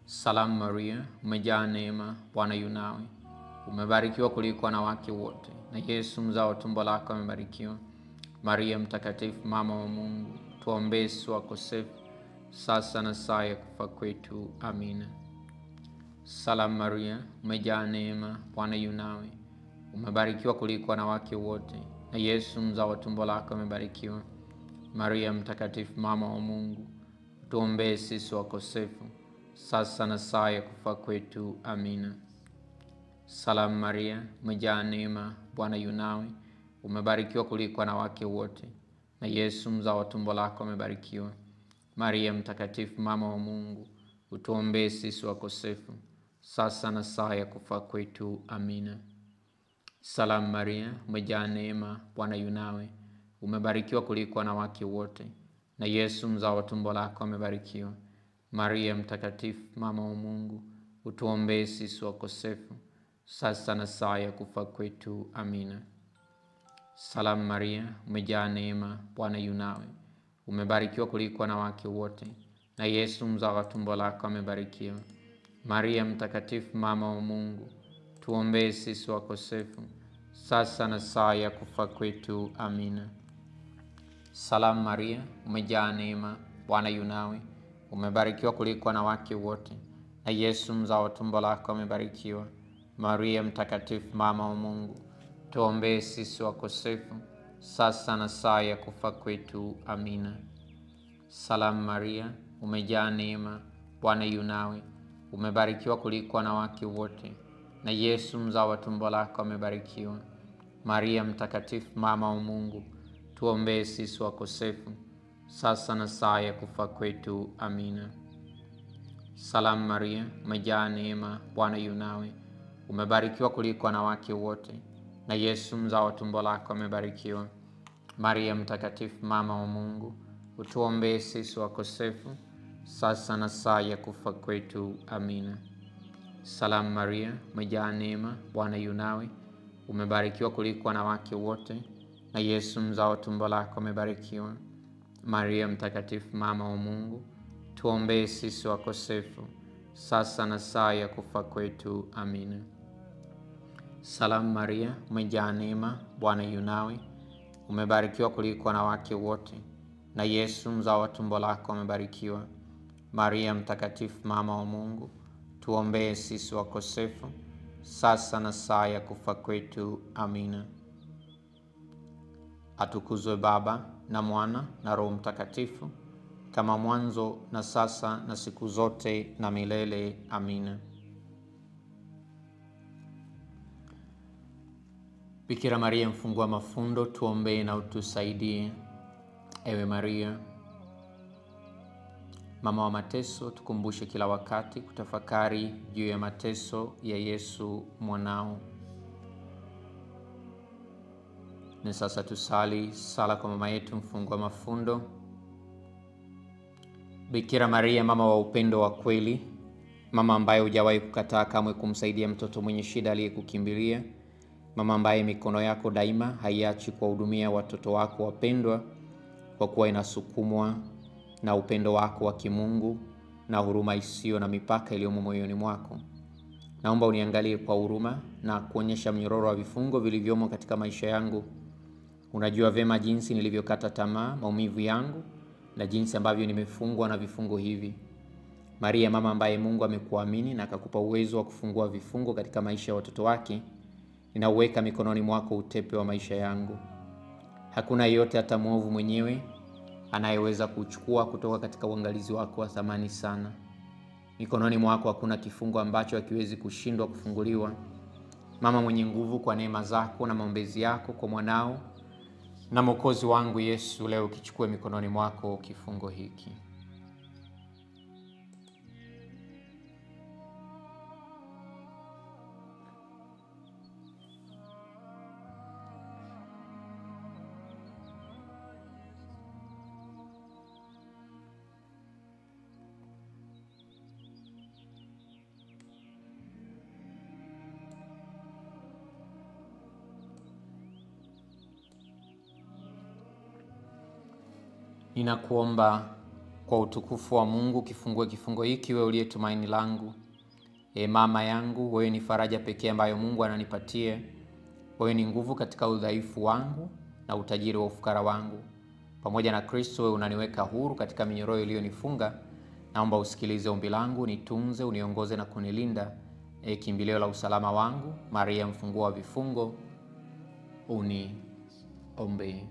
Salamu Maria, umejaa neema, Bwana yu nawe, umebarikiwa kuliko wanawake wote, na Yesu mzao wa tumbo lako amebarikiwa. Maria mtakatifu, mama wa Mungu, tuombee sisi wakosefu, sasa na saa ya kufa kwetu. Amina. Salamu Maria, umejaa neema, Bwana yu nawe, umebarikiwa kuliko wanawake wote, na Yesu mzao wa tumbo lako amebarikiwa. Maria mtakatifu, mama wa Mungu, tuombee sisi wakosefu, sasa na saa ya kufa kwetu. Amina. Salamu Maria, umejaa neema, Bwana yu nawe, umebarikiwa kuliko wanawake wote, na Yesu mzao wa tumbo lako amebarikiwa. Maria mtakatifu, mama wa Mungu, utuombee sisi wakosefu, sasa na saa ya kufa kwetu. Amina. Salamu Maria, umejaa neema, Bwana yu nawe, umebarikiwa kuliko wanawake wote, na Yesu mzao wa tumbo lako amebarikiwa. Maria mtakatifu, mama wa Mungu, utuombee sisi wakosefu, sasa na saa ya kufa kwetu. Amina. Salamu Maria, umejaa neema, Bwana yu nawe, umebarikiwa kuliko wanawake wote, na Yesu mzao wa tumbo lako amebarikiwa. Maria mtakatifu, mama wa Mungu, tuombee sisi wakosefu, sasa na saa ya kufa kwetu. Amina. Salamu Maria, umejaa neema, Bwana yu nawe, umebarikiwa kuliko wanawake wote, na Yesu mzao wa tumbo lako amebarikiwa. Maria mtakatifu, mama wa Mungu, tuombee sisi wakosefu, sasa na saa ya kufa kwetu. Amina. Salamu Maria, umejaa neema, Bwana yu nawe, umebarikiwa kuliko wanawake wote, na Yesu mzao wa tumbo lako amebarikiwa. Maria mtakatifu, mama wa Mungu, tuombee sisi wakosefu, sasa na saa ya kufa kwetu. Amina. Salamu Maria, umejaa neema, Bwana yu nawe, umebarikiwa kuliko wanawake wote, na Yesu mzao wa tumbo lako amebarikiwa. Maria mtakatifu, mama wa Mungu, utuombee sisi wakosefu, sasa na saa ya kufa kwetu. Amina. Salamu Maria, umejaa neema, Bwana yu nawe, umebarikiwa kuliko wanawake wote, na Yesu mzao wa tumbo lako amebarikiwa. Maria mtakatifu, mama wa Mungu, tuombee sisi wakosefu, sasa na saa ya kufa kwetu. Amina. Salamu Maria, umejaa neema, Bwana yu nawe, umebarikiwa kuliko wanawake wote, na Yesu mzao wa tumbo lako amebarikiwa. Maria mtakatifu, mama wa Mungu, tuombee sisi wakosefu, sasa na saa ya kufa kwetu. Amina. Atukuzwe Baba na Mwana na Roho Mtakatifu, kama mwanzo na sasa na siku zote na milele. Amina. Bikira Maria mfungua mafundo, tuombee na utusaidie. Ewe Maria mama wa mateso, tukumbushe kila wakati kutafakari juu ya mateso ya Yesu mwanao. Na sasa tusali sala kwa mama yetu mfungua mafundo. Bikira Maria, mama wa upendo wa kweli, mama ambaye hujawahi kukataa kamwe kumsaidia mtoto mwenye shida aliyekukimbilia, mama ambaye mikono yako daima haiachi kuwahudumia watoto wako wapendwa, kwa kuwa inasukumwa na upendo wako wa kimungu na huruma isiyo na mipaka iliyomo moyoni mwako. Naomba uniangalie kwa huruma na kuonyesha mnyororo wa vifungo vilivyomo katika maisha yangu. Unajua vema jinsi nilivyokata tamaa, maumivu yangu, na jinsi ambavyo nimefungwa na vifungo hivi. Maria, mama ambaye Mungu amekuamini na akakupa uwezo wa kufungua vifungo katika maisha ya watoto wake, ninauweka mikononi mwako utepe wa maisha yangu. Hakuna yeyote hata mwovu mwenyewe anayeweza kuchukua kutoka katika uangalizi wako wa thamani sana. Mikononi mwako hakuna kifungo ambacho hakiwezi kushindwa kufunguliwa. Mama mwenye nguvu, kwa neema zako na maombezi yako kwa mwanao na Mwokozi wangu Yesu, leo kichukue mikononi mwako kifungo hiki. Ninakuomba kwa utukufu wa Mungu kifungue kifungo hiki, wewe uliye tumaini langu. Mama yangu, wewe ni faraja pekee ambayo Mungu ananipatia. Wewe ni nguvu katika udhaifu wangu na utajiri wa ufukara wangu. Pamoja na Kristo, wewe unaniweka huru katika minyororo iliyonifunga. Naomba usikilize ombi langu, nitunze, uniongoze na kunilinda. Kimbilio la usalama wangu, Maria mfungua vifungo, uniombee.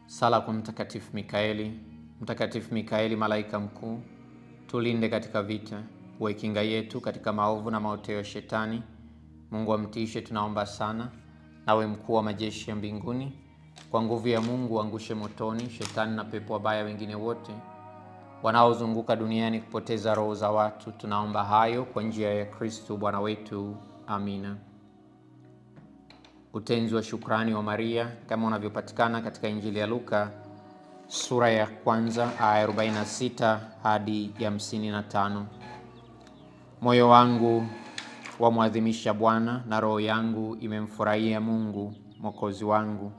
Sala kwa Mtakatifu Mikaeli. Mtakatifu Mikaeli, malaika mkuu, tulinde katika vita, uwe kinga yetu katika maovu na maoteo ya Shetani. Mungu amtishe, tunaomba sana. Nawe mkuu wa majeshi ya mbinguni, kwa nguvu ya Mungu angushe motoni Shetani na pepo wabaya wengine wote wanaozunguka duniani kupoteza roho za watu. Tunaomba hayo kwa njia ya Kristo Bwana wetu. Amina. Utenzi wa shukrani wa Maria kama unavyopatikana katika Injili ya Luka sura ya 1 aya 46 hadi 55. Moyo wangu wamwadhimisha Bwana, na roho yangu imemfurahia Mungu Mwokozi wangu,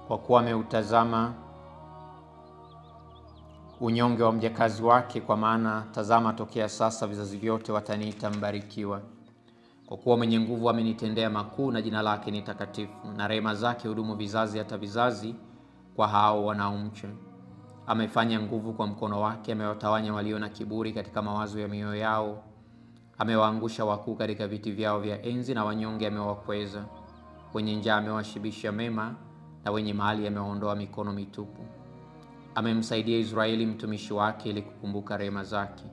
kwa kuwa ameutazama unyonge wa mjakazi wake. Kwa maana tazama, tokea sasa vizazi vyote wataniita mbarikiwa. Kwa kuwa mwenye nguvu amenitendea makuu, na jina lake ni takatifu, na rehema zake hudumu vizazi hata vizazi kwa hao wanaomcha. Amefanya nguvu kwa mkono wake, amewatawanya walio na kiburi katika mawazo ya mioyo yao. Amewaangusha wakuu katika viti vyao vya enzi, na wanyonge amewakweza. Wenye njaa amewashibisha mema, na wenye mali ameondoa mikono mitupu. Amemsaidia Israeli mtumishi wake ili kukumbuka rehema zake,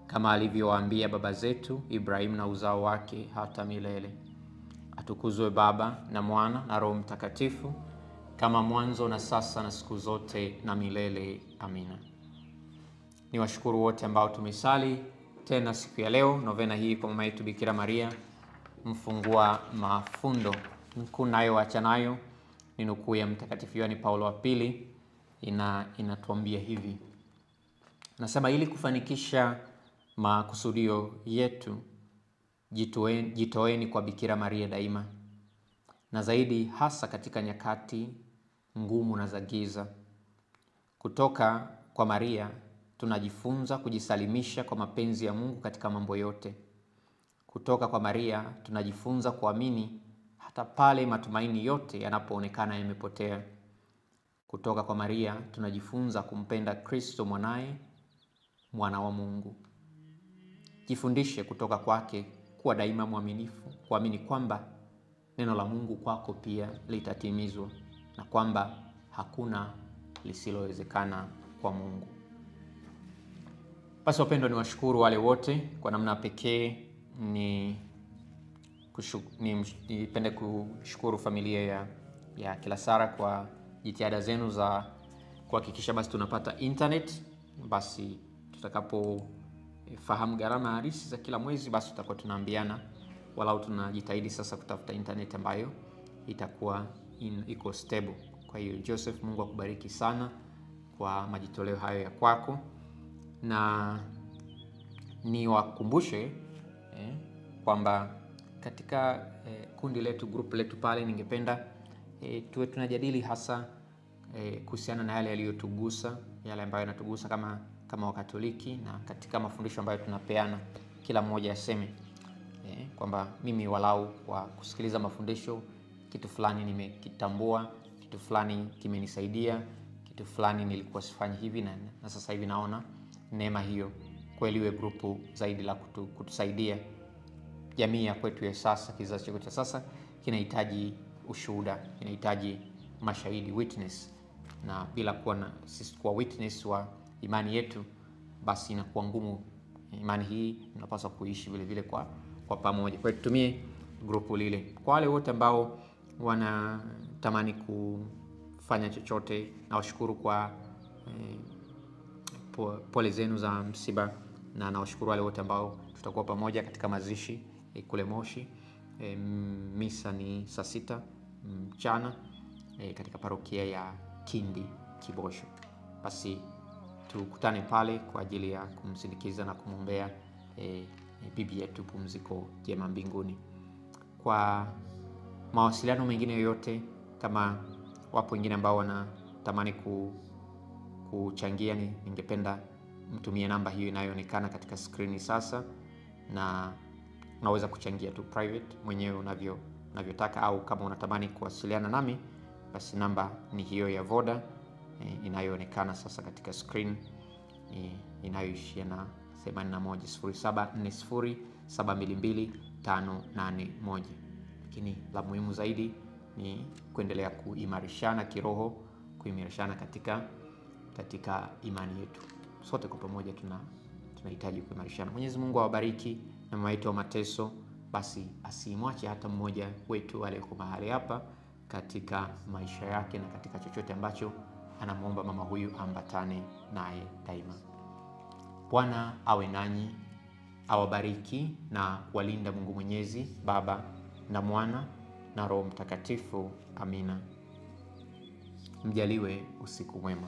kama alivyowaambia baba zetu Ibrahimu na uzao wake hata milele. Atukuzwe Baba na Mwana na Roho Mtakatifu, kama mwanzo na sasa na siku zote na milele. Amina. Niwashukuru wote ambao tumesali tena siku ya leo novena hii kwa mama yetu Bikira Maria mfungua mafundo. Nukuu nayoacha nayo ni nukuu ya Mtakatifu Yohane Paulo wa Pili, inatuambia hivi. Nasema, ili kufanikisha makusudio yetu, jitoeni kwa Bikira Maria daima, na zaidi hasa katika nyakati ngumu na za giza. Kutoka kwa Maria tunajifunza kujisalimisha kwa mapenzi ya Mungu katika mambo yote. Kutoka kwa Maria tunajifunza kuamini hata pale matumaini yote yanapoonekana yamepotea. Kutoka kwa Maria tunajifunza kumpenda Kristo mwanaye, mwana wa Mungu. Jifundishe kutoka kwake kuwa daima mwaminifu, kuamini kwamba neno la Mungu kwako pia litatimizwa na kwamba hakuna lisilowezekana kwa Mungu. Basi wapendwa, niwashukuru wale wote. Kwa namna pekee nipende kushukuru familia ya Kilasara kwa jitihada zenu za kuhakikisha basi tunapata internet. Basi tutakapofahamu gharama halisi za kila mwezi, basi tutakuwa tunaambiana, walau tunajitahidi sasa kutafuta internet ambayo itakuwa iko stable. Kwa hiyo Joseph, Mungu akubariki sana kwa majitoleo hayo ya kwako, na niwakumbushe kwamba katika kundi letu, group letu pale, ningependa tuwe tunajadili hasa kuhusiana na yale yaliyotugusa, yale ambayo yanatugusa kama Wakatoliki, na katika mafundisho ambayo tunapeana kila mmoja aseme kwamba mimi walau kwa kusikiliza mafundisho kitu fulani nimekitambua, kitu fulani kimenisaidia, kitu fulani nilikuwa sifanyi hivi na sasa hivi naona neema hiyo kweli iwe grupu zaidi la kutusaidia. Jamii ya kwetu ya sasa, kizazi chetu cha sasa kinahitaji ushuhuda, kinahitaji mashahidi, witness, na bila kuwa na sisi kuwa witness wa imani yetu, basi inakuwa ngumu. Imani hii tunapaswa kuishi vile vile kwa pamoja. Kwa hiyo tutumie grupu lile. Kwa wale wote ambao wanatamani kufanya chochote, na washukuru kwa pole zenu za msiba, na nawashukuru wale wote ambao tutakuwa pamoja katika mazishi kule Moshi. Misa ni saa 6 mchana katika parokia ya Kindi Kibosho. Basi tukutane pale kwa ajili ya kumsindikiza na kumwombea bibi yetu pumziko jema mbinguni. Kwa mawasiliano mengine yoyote, kama wapo wengine ambao wanatamani kuchangia, ningependa mtumie namba hiyo inayoonekana katika screen sasa, na unaweza kuchangia tu private mwenyewe unavyotaka, au kama unatamani kuwasiliana nami, basi namba ni hiyo ya Voda inayoonekana sasa katika screen, inayoishia na 810740722581. Lakini la muhimu zaidi ni kuendelea kuimarishana kiroho, kuimarishana katika imani yetu. Sote kwa pamoja tunahitaji kuimarishana. Mwenyezi Mungu awabariki, na mama yetu wa mateso basi asimwache hata mmoja wetu aliyeko mahali hapa katika maisha yake, na katika chochote ambacho anamuomba mama huyu ambatane naye daima. Bwana awe nanyi, awabariki na kuwalinda Mungu Mwenyezi, Baba na Mwana na Roho Mtakatifu. Amina. Mjaliwe usiku mwema.